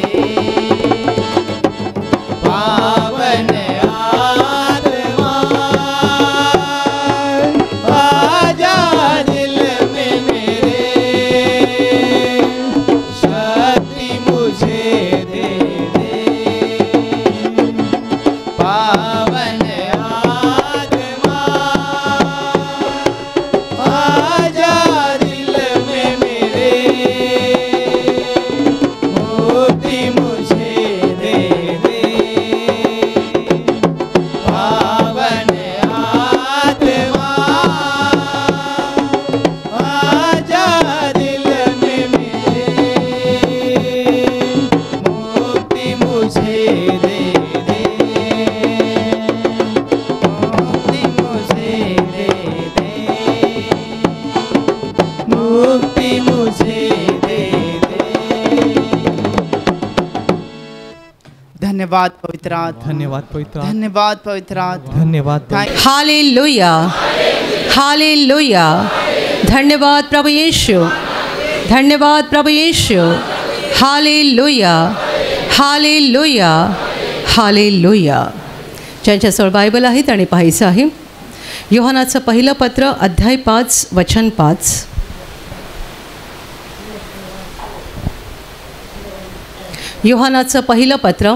S7: पावन आत्मा आजा दिल में मेरे, शक्ति मुझे दे दे. पावन आत्मा आजा दिल में मेरे, मूर्ति मुझे दे दे. पावन आत्मा आजा दिल में मेरे, मूर्ति मुझे दे दे. मूर्ति मुझे दे दे, मुक्ति मुझे दे दे.
S5: धन्यवाद पवित्र आत्मा,
S6: धन्यवाद पवित्र आत्मा,
S5: धन्यवाद पवित्र आत्मा.
S6: धन्यवाद पवित्र
S8: हालेलुया, हालेलुया. धन्यवाद प्रभु येशू, धन्यवाद प्रभु येशू. हालेलुया, हालेलुया, हालेलुया. ज्यांच्याजवळ बायबल आहेत आणि पाहायचं आहे योहानाचं पहिलं पत्र अध्याय 5 वचन 5. योहानाचं पहिलं पत्र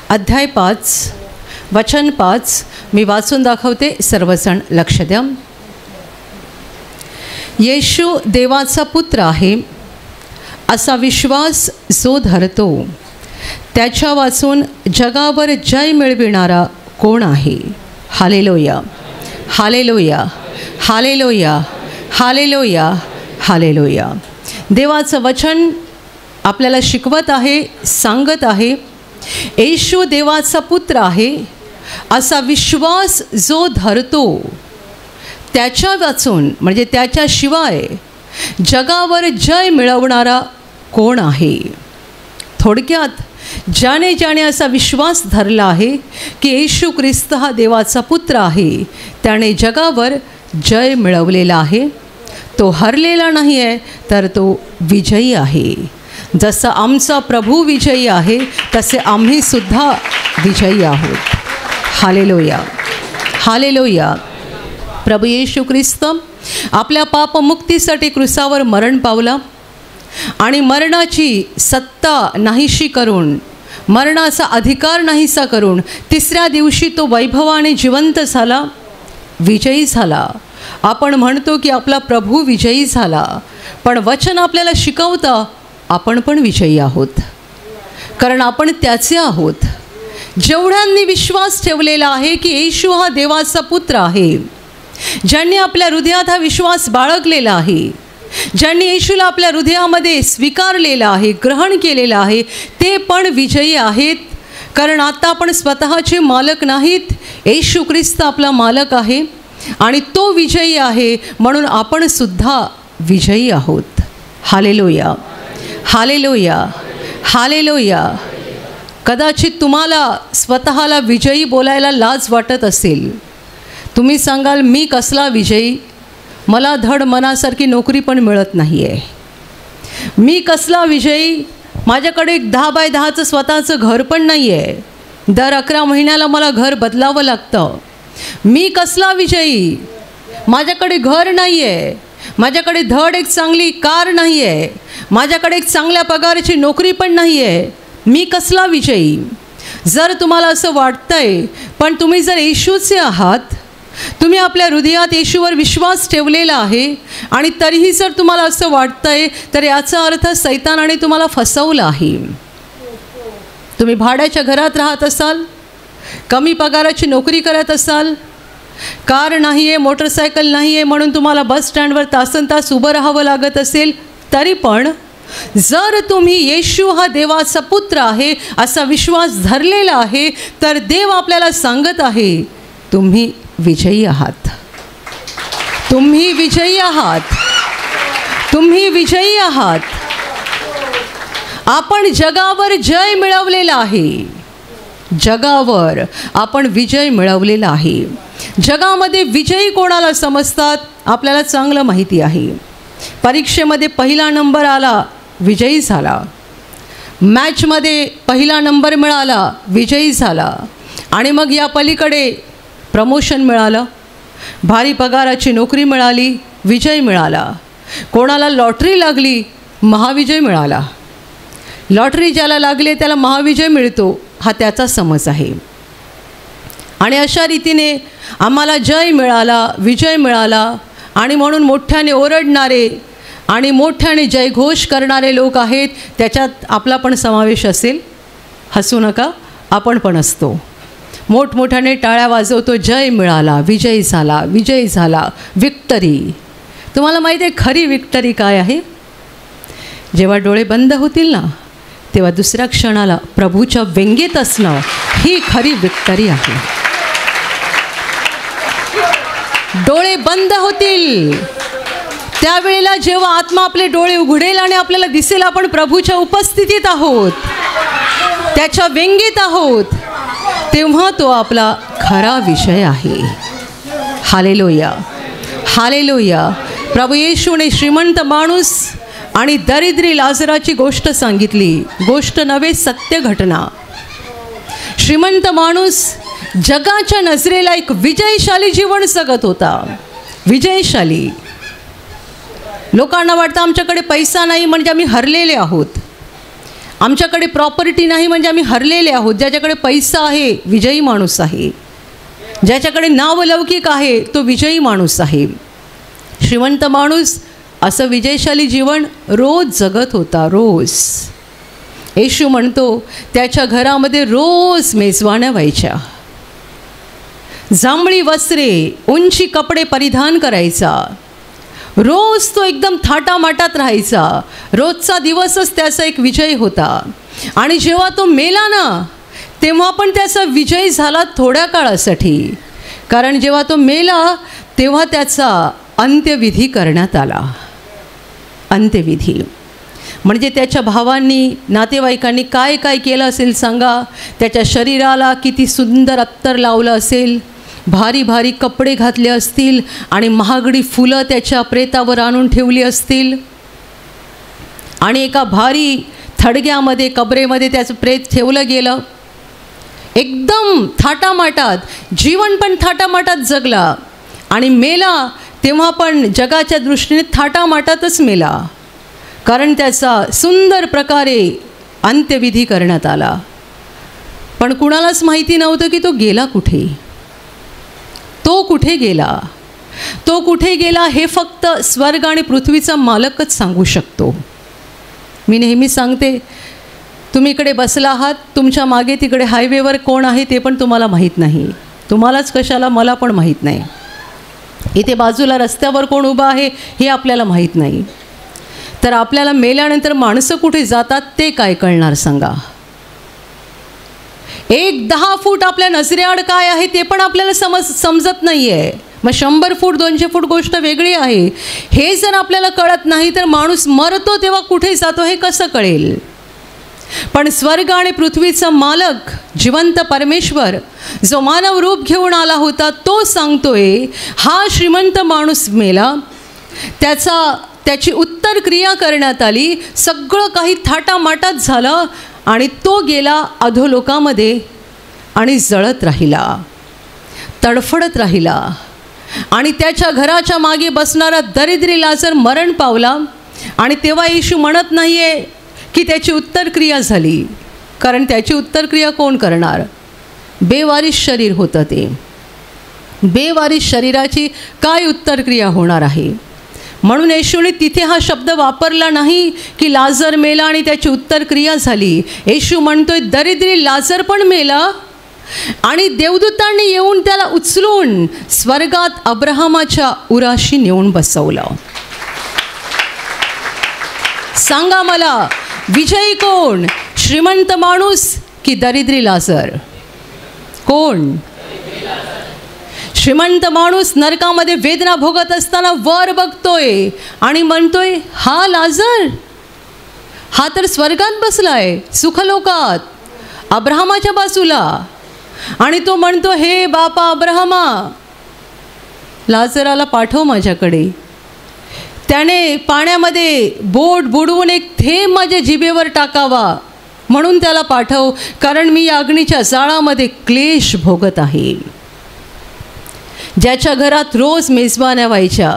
S8: अध्याय 5 वचन 5 मी वाचून दाखवते, सर्वजण लक्ष द्या. येशू देवाचा पुत्र आहे असा विश्वास जो धरतो त्याच्या वाचून जगावर जय मिळविणारा कोण आहे. हालेलुया, हालेलुया, हालेलुया, हालेलुया, हालेलुया. देवाचं वचन आपल्याला शिकवत आहे, सांगत आहे, येशू देवाचा पुत्र आहे असा विश्वास जो धरतो त्याच्या वाचून म्हणजे त्याच्याशिवाय जगावर जय मिळवणारा कोण आहे. थोडक्यात ज्याने असा विश्वास धरला आहे की येशू ख्रिस्त हा देवाचा पुत्र आहे, त्याने जगावर जय मिळवलेला आहे. तो हरलेला नाही आहे, तर तो विजयी आहे. जसं आमचा प्रभू विजयी आहे तसे आम्हीसुद्धा विजयी आहोत. Hallelujah, hallelujah. प्रभू येशू ख्रिस्त आपल्या पापमुक्तीसाठी क्रूसावर मरण पावला आणि मरणाची सत्ता नाहीशी करून, मरणाचा अधिकार नाहीसा करून तिसऱ्या दिवशी तो वैभवाने जिवंत झाला, विजयी झाला. आपण म्हणतो की आपला प्रभू विजयी झाला, पण वचन आपल्याला शिकवतं आपण पण विजयी आहोत, कारण आपण त्याचे आहोत. जेवढ्यांनी विश्वास ठेवलेला आहे की येशू हा देवाचा पुत्र आहे, ज्यांनी आपल्या हृदयात हा विश्वास बाळगलेला आहे, ज्यांनी येशूला आपल्या हृदयामध्ये स्वीकारलेला आहे, ग्रहण केलेलं आहे, ते पण विजयी आहेत. कारण आता आपण स्वतःचे मालक नाहीत, येशू ख्रिस्त आपला मालक आहे आणि तो विजयी आहे, म्हणून आपण सुद्धा विजयी आहोत. हालेलुया, हालेलुया, हालेलुया. कदाचित तुम्हाला स्वतःला विजयी बोलायला लाज वाटत असेल. तुम्ही सांगाल मी कसला विजयी, मला धड मनासारखी नोकरी पण मिळत नाही आहे. मी कसला विजयी, माझ्याकडे 10 बाय 10चं स्वतःचं घर पण नाही आहे, दर 11 महिन्याला मला घर बदलावं लागतं. मी कसला विजयी, माझ्याकडे घर नाही आहे, माझ्याकडे धड एक चांगली कार नाही आहे, माझ्याकडे एक चांगल्या पगाराची नोकरी पण नाही आहे. मी कसला विजयी. जर तुम्हाला असं वाटतंय, पण तुम्ही जर येशूचे आहात, तुम्ही आपल्या हृदयात येशूवर विश्वास ठेवलेला आहे आणि तरीही जर तुम्हाला असं वाटतंय, तर याचा अर्थ सैतानाने तुम्हाला फसवलं आहे. तुम्ही भाड्याच्या घरात राहत असाल, कमी पगाराची नोकरी करत असाल, कार नाही आहे, मोटरसायकल नाही आहे, म्हणून तुम्हाला बस स्टँडवर तासनतास उभं राहावं लागत असेल, तरी पण जर तुम्ही येशू हा देवाचा पुत्र आहे असा विश्वास धरलेला आहे, तर देव आपल्याला सांगत आहे तुम्ही विजयी आहात, तुम्ही विजयी आहात, तुम्ही विजयी आहात. आपण जगावर जय मिळवलेला आहे, जगावर आपण विजय मिळवलेला आहे. जगामध्ये विजयी कोणाला समजतात आपल्याला चांगलं माहिती आहे. परीक्षेमध्ये पहिला नंबर आला, विजयी झाला. मॅचमध्ये पहिला नंबर मिळाला, विजयी झाला. आणि मग या पलीकडे प्रमोशन मिळालं, भारी पगाराची नोकरी मिळाली, विजय मिळाला. कोणाला लॉटरी लागली, महाविजय मिळाला. लॉटरी ज्याला लागले त्याला महाविजय मिळतो, हा त्याचा समज आहे. आणि अशा रीतीने आम्हाला जय मिळाला, विजय मिळाला, आणि म्हणून मोठ्याने ओरडणारे आणि मोठ्याने जयघोष करणारे लोक आहेत, त्याच्यात आपला पण समावेश असेल. हसू नका, आपण पण असतो. मोठमोठ्याने टाळ्या वाजवतो, जय मिळाला, विजय झाला, विजय झाला, विक्टरी. तुम्हाला माहिती आहे खरी विक्टरी काय आहे? जेव्हा डोळे बंद होतील ना, तेव्हा दुसऱ्या क्षणाला प्रभूच्या व्यंगेत असणं, ही खरी विक्टरी आहे. डोळे बंद होतील त्यावेळेला जेव्हा आत्मा आपले डोळे उघडेल आणि आपल्याला दिसेल आपण प्रभूच्या उपस्थितीत आहोत, त्याच्या व्यंगेत आहोत, तेव्हा तो आपला खरा विषय आहे. Hallelujah, hallelujah. प्रभू येशूने श्रीमंत माणूस आणि दरिद्री लाजराची गोष्ट सांगितली. गोष्ट नव्हे, सत्य घटना. श्रीमंत माणूस जगाच्या नजरेला एक विजयशाली जीवन जगत होता, विजयशाली. लोकांना वाटतं आमच्याकडे पैसा नाही म्हणजे आम्ही हरलेले आहोत, आमच्याकडे प्रॉपर्टी नाही म्हणजे आम्ही हरलेले आहोत. ज्याच्याकडे पैसा आहे विजयी माणूस आहे, ज्याच्याकडे नावलौकिक आहे तो विजयी माणूस आहे. श्रीमंत माणूस असं विजयशाली जीवन रोज जगत होता, रोज. येशू म्हणतो त्याच्या घरामध्ये रोज मेजवान्या व्हायच्या. जांभळी वस्त्रे, उंची कपडे परिधान करायचा, रोज तो एकदम थाटामाटात राहायचा. रोजचा दिवसच त्याचा एक विजय होता. आणि जेव्हा तो मेला ना, तेव्हा पण त्याचा विजय झाला थोड्या काळासाठी. कारण जेव्हा तो मेला तेव्हा त्याचा अंत्यविधी करण्यात आला. अंत्यविधी म्हणजे त्याच्या भावांनी, नातेवाईकांनी काय काय केलं असेल सांगा. त्याच्या शरीराला किती सुंदर अत्तर लावलं असेल, भारी भारी कपडे घातले असतील आणि महागडी फुलं त्याच्या प्रेतावर आणून ठेवली असतील. आणि एका भारी थडग्यामध्ये, कबरेमध्ये त्याचं प्रेत ठेवलं गेलं. एकदम थाटामाटात, जीवन पण थाटामाटात जगला. आणि मेला तेव्हा पण जगाच्या दृष्टीने थाटामाटातच मेला. कारण त्याचा सुंदर प्रकारे अंत्यविधी करण्यात आला. पण कुणालाच माहिती नव्हतं की तो गेला कुठे. तो कुठे गेला, तो कुठे गेला हे फक्त स्वर्ग आणि पृथ्वीचा मालकच सांगू शकतो. मी नेहमी सांगते, तुम्ही इकडे बसला आहात, तुमच्या मागे तिकडे हायवेवर कोण आहे ते पण तुम्हाला माहीत नाही. तुम्हालाच कशाला, मला पण माहीत नाही. इथे बाजूला रस्त्यावर कोण उभं आहे हे आपल्याला माहीत नाही. तर आपल्याला मेल्यानंतर माणसं कुठे जातात ते काय कळणार सांगा. एक 10 फूट आपल्या नजरेआड काय आहे ते पण आपल्याला समजत नाही आहे. मग 100 फूट 200 फूट गोष्ट वेगळी आहे. हे जर आपल्याला कळत नाही तर माणूस मरतो तेव्हा कुठे जातो हे कसं कळेल. पण स्वर्ग आणि पृथ्वीचा मालक जिवंत परमेश्वर जो मानव रूप घेऊन आला होता तो सांगतोय, हा श्रीमंत माणूस मेला, त्याची उत्तर क्रिया करण्यात आली, सगळं काही थाटामाटात झालं आणि तो गेला अधोलोकामध्ये आणि जळत राहिला, तडफडत राहिला. आणि त्याच्या घराच्या मागे बसणारा दरिद्री लाजर मरण पावला. आणि तेव्हा येशू म्हणत नाही आहे की त्याची उत्तरक्रिया झाली, कारण त्याची उत्तरक्रिया कोण करणार. बेवारीस शरीर होतं ते. बेवारीस शरीराची काय उत्तरक्रिया होणार आहे. म्हणून येशूने तिथे हा शब्द वापरला नाही की लाजर मेला आणि त्याची उत्तरक्रिया झाली. येशू म्हणतोय दरिद्री लाजर पण मेला आणि देवदूतांनी येऊन त्याला उचलून स्वर्गात अब्राहमाच्या उराशी नेऊन बसवलं. सांगा मला, विजयी कोण, श्रीमंत माणूस की दरिद्री लाजर? कोण? श्रीमंत माणूस नरकामध्ये वेदना भोगत असताना वर बघतोय आणि म्हणतोय, हा लाजर, हा तर स्वर्गात बसलाय, सुखलोकात, अब्राहमाच्या बाजूला. आणि तो म्हणतो, हे बापा अब्राहमा, लाजराला पाठव माझ्याकडे. त्याने पाण्यामध्ये बोट बुडवून एक थेंब माझ्या जिभेवर टाकावा म्हणून त्याला पाठव, कारण मी या अग्नीच्या जाळामध्ये क्लेश भोगत आहे. ज्याच्या घरात रोज मेजबान्या व्हायच्या,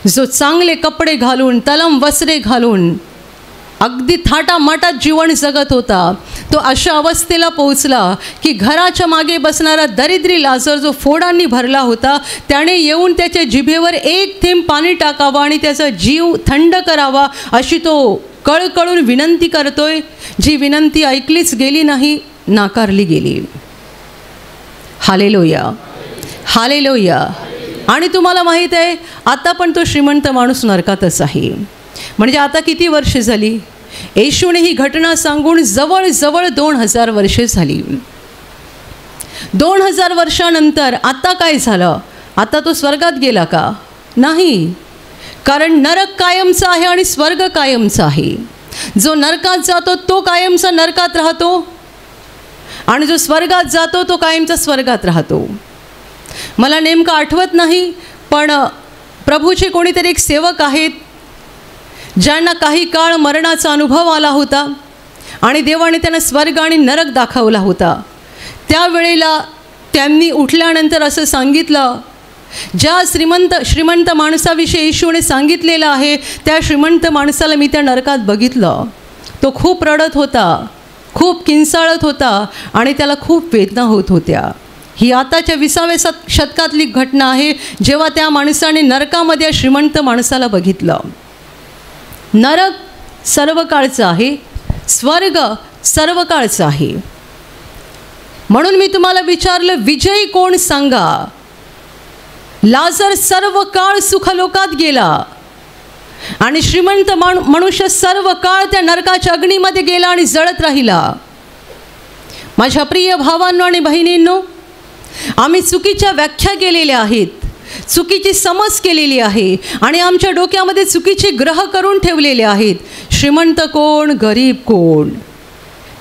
S8: जो चांगले कपडे घालून, तलम वस्त्रे घालून अगदी थाटामाटात जीवन जगत होता, तो अशा अवस्थेला पोहोचला की घराच्या मागे बसणारा दरिद्री लाजर जो फोडांनी भरला होता, त्याने येऊन त्याच्या जिभेवर एक थेंब पाणी टाकावा आणि त्याचा जीव थंड करावा अशी तो कळकळून विनंती करतोय. जी विनंती ऐकलीच गेली नाही, नाकारली गेली. हालेलुया, हालेलुया. आणि तुम्हाला माहीत आहे, आता पण तो श्रीमंत माणूस नरकातच आहे. म्हणजे आता किती वर्ष झाली? येशूने ही घटना सांगून जवळजवळ 2000 वर्षे झाली. 2000 वर्षानंतर आता काय झालं? आता तो स्वर्गात गेला का? नाही, कारण नरक कायमचा आहे आणि स्वर्ग कायमचा आहे. जो नरकात जातो तो कायमचा नरकात राहतो आणि जो स्वर्गात जातो तो कायमचा स्वर्गात राहतो. मला नेमकं आठवत नाही, पण प्रभूचे कोणीतरी एक सेवक आहेत ज्यांना काही काळ मरणाचा अनुभव आला होता आणि देवाने त्यांना स्वर्ग आणि नरक दाखवला होता. त्यावेळेला त्यांनी उठल्यानंतर असं सांगितलं, ज्या श्रीमंत माणसाविषयी येशूने सांगितलेलं आहे त्या श्रीमंत माणसाला मी त्या नरकात बघितलं. तो खूप रडत होता, खूप किंचाळत होता आणि त्याला खूप वेदना होत होत्या. ही आताच्या 20व्या शतकातली घटना आहे, जेव्हा त्या माणसाने नरकामध्ये श्रीमंत माणसाला बघितलं. नरक सर्व काळचं आहे, स्वर्ग सर्व काळचं आहे. म्हणून मी तुम्हाला विचारलं, विजयी कोण सांगा? लाजर सर्व काळ सुखलोकात गेला आणि श्रीमंत मनुष्य सर्व काळ त्या नरकाच्या अग्नीमध्ये गेला आणि जळत राहिला. माझ्या प्रिय भावांनो आणि बहिणींनो, आम्ही चुकीच्या व्याख्या केलेल्या आहेत, चुकीची समज केलेली आहे आणि आमच्या डोक्यामध्ये चुकीचे ग्रह करून ठेवलेले आहेत. श्रीमंत कोण, गरीब कोण,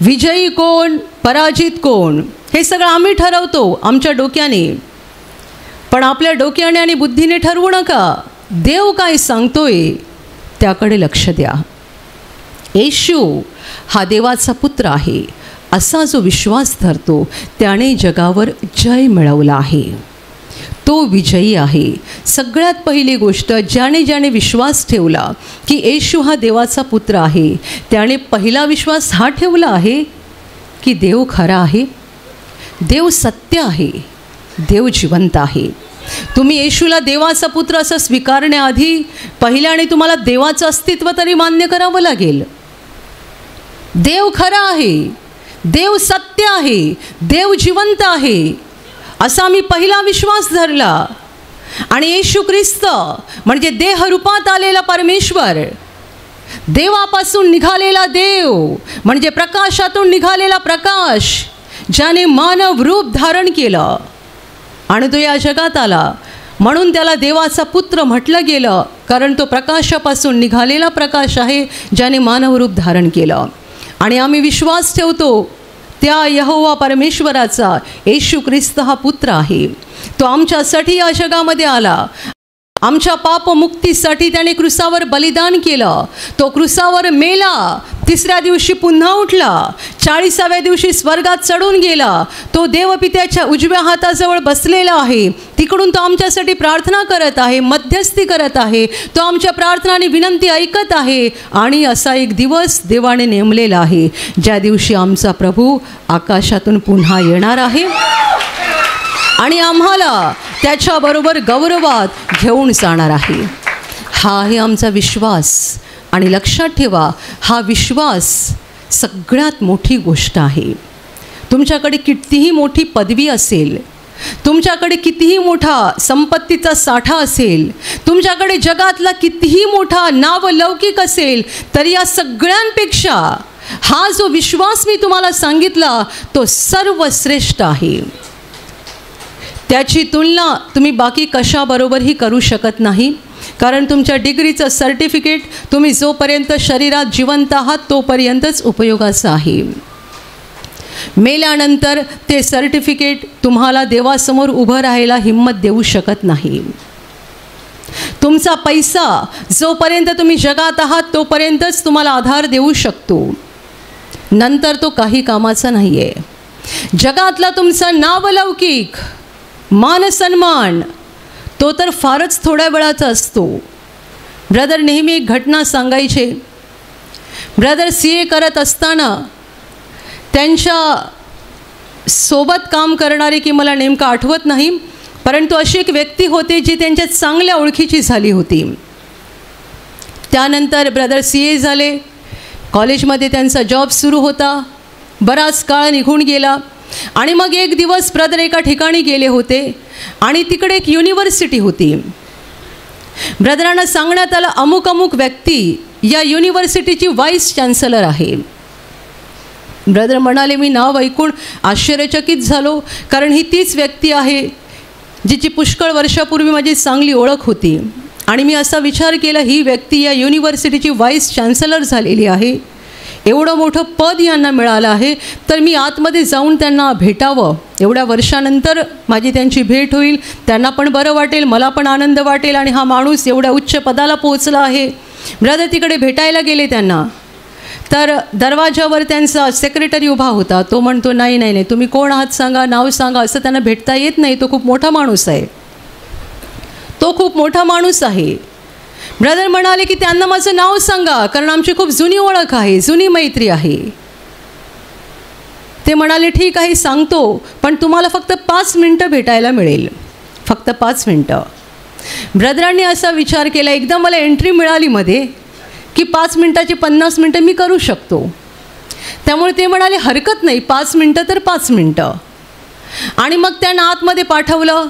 S8: विजयी कोण, पराजित कोण, हे सगळं आम्ही ठरवतो आमच्या डोक्याने. पण आपल्या डोक्याने आणि बुद्धीने ठरवू नका. देव काय सांगतोय त्याकडे लक्ष द्या. येशू हा देवाचा पुत्र आहे असा जो विश्वास धरतो त्याने जगावर जय मिळवला आहे. तो विजयी आहे. सगळ्यात पहिली गोष्ट, ज्याने विश्वास ठेवला की येशू हा देवाचा पुत्र आहे, त्याने पहिला विश्वास हा ठेवला आहे की देव खरा आहे, देव सत्य आहे, देव जिवंत आहे. तुम्ही येशूला देवाचा पुत्र असं स्वीकारण्याआधी पहिल्याने तुम्हाला देवाचं अस्तित्व तरी मान्य करावं लागेल. देव खरा आहे, देव सत्य आहे, देव जिवंत आहे असा मी पहिला विश्वास धरला. आणि येशू ख्रिस्त म्हणजे देहरूपात आलेला परमेश्वर, देवापासून निघालेला देव म्हणजे प्रकाशातून निघालेला प्रकाश, ज्याने मानव रूप धारण केलं आणि तो या जगात आला, म्हणून त्याला देवाचा पुत्र म्हटलं गेलं, कारण तो प्रकाशापासून निघालेला प्रकाश आहे ज्याने मानव रूप धारण केलं. आणि आम्ही विश्वास ठेवतो त्या यहोवा परमेश्वराचा. येशू ख्रिस्त हा पुत्र आहे. तो आमच्यासाठी या जगामध्ये आला, आमच्या पापमुक्तीसाठी त्याने क्रूसावर बलिदान केलं. तो क्रूसावर मेला, तिसऱ्या दिवशी पुन्हा उठला, 40व्या दिवशी स्वर्गात चढून गेला. तो देवपित्याच्या उजव्या हाताजवळ बसलेला आहे. तिकडून तो आमच्यासाठी प्रार्थना करत आहे, मध्यस्थी करत आहे. तो आमच्या प्रार्थना आणि विनंती ऐकत आहे. आणि असा एक दिवस देवाने नेमलेला आहे ज्या दिवशी आमचा प्रभू आकाशातून पुन्हा येणार आहे आणि आम्हाला त्याच्याबरोबर गौरवात घेऊन जाणार आहे. हा आहे आमचा विश्वास. आणि लक्षात ठेवा, हा विश्वास सगळ्यात मोठी गोष्ट आहे. तुमच्याकडे कितीही मोठी पदवी असेल, तुमच्याकडे कितीही मोठा संपत्तीचा साठा असेल, तुमच्याकडे जगातला कितीही मोठा नावलौकिक असेल, तरी या सगळ्यांपेक्षा हा जो विश्वास मी तुम्हाला सांगितला तो सर्वश्रेष्ठ आहे. त्याची तुलना तुम्ही बाकी कशाबरोबरही करू शकत नाही. कारण तुमच्या डिग्रीचं सर्टिफिकेट तुम्ही जोपर्यंत शरीरात जिवंत आहात तोपर्यंतच उपयोगाचं आहे. मेल्यानंतर ते सर्टिफिकेट तुम्हाला देवासमोर उभं राहायला हिंमत देऊ शकत नाही. तुमचा पैसा जोपर्यंत तुम्ही जगात आहात तोपर्यंतच तुम्हाला आधार देऊ शकतो, नंतर तो काही कामाचा नाही आहे. जगातला तुमचा नावलौकिक मानसन्मान तो तर फारच थोड्या वेळाचा असतो. ब्रदर नेहमी एक घटना सांगायचे. ब्रदर CA करत असताना त्यांच्या सोबत काम करणारे की मला नेमकं आठवत नाही, परंतु अशी एक व्यक्ती होते जी त्यांच्या चांगल्या ओळखीची झाली होती. त्यानंतर ब्रदर CA झाले. कॉलेजमध्ये त्यांचा जॉब सुरू होता. बराच काळ निघून गेला आणि मग एक दिवस ब्रदर एका ठिकाणी गेले होते आणि तिकडे एक युनिव्हर्सिटी होती. ब्रदरांना सांगण्यात आलं अमुक अमुक व्यक्ती या युनिव्हर्सिटीची व्हाईस चान्सलर आहे. ब्रदर म्हणाले, मी नाव ऐकून आश्चर्यचकित झालो, कारण ही तीच व्यक्ती आहे जिची पुष्कळ वर्षापूर्वी माझी चांगली ओळख होती. आणि मी असा विचार केला, ही व्यक्ती या युनिव्हर्सिटीची व्हाईस चान्सलर झालेली आहे, एवढं मोठं पद यांना मिळालं आहे, तर मी आतमध्ये जाऊन त्यांना भेटावं. एवढ्या वर्षानंतर माझी त्यांची भेट होईल, त्यांना पण बरं वाटेल, मला पण आनंद वाटेल आणि हा माणूस एवढ्या उच्च पदाला पोहोचला आहे. ब्रदर तिकडे भेटायला गेले त्यांना, तर दरवाजावर त्यांचा सेक्रेटरी उभा होता. तो म्हणतो, नाही नाही नाही, तुम्ही कोण आहात सांगा, नाव सांगा. असं त्यांना भेटता येत नाही, तो खूप मोठा माणूस आहे, तो खूप मोठा माणूस आहे. ब्रदर म्हणाले की त्यांना माझं नाव सांगा, कारण आमची खूप जुनी ओळख आहे, जुनी मैत्री आहे. ते म्हणाले, ठीक आहे सांगतो, पण तुम्हाला फक्त 5 मिनटं भेटायला मिळेल, फक्त 5 मिनटं. ब्रदरांनी असा विचार केला, एकदा मला एंट्री मिळाली मध्ये की 5 मिनटाची 50 मिनटं मी करू शकतो. त्यामुळे ते म्हणाले, हरकत नाही, 5 मिनटं तर 5 मिनटं. आणि मग त्यांना आतमध्ये पाठवलं.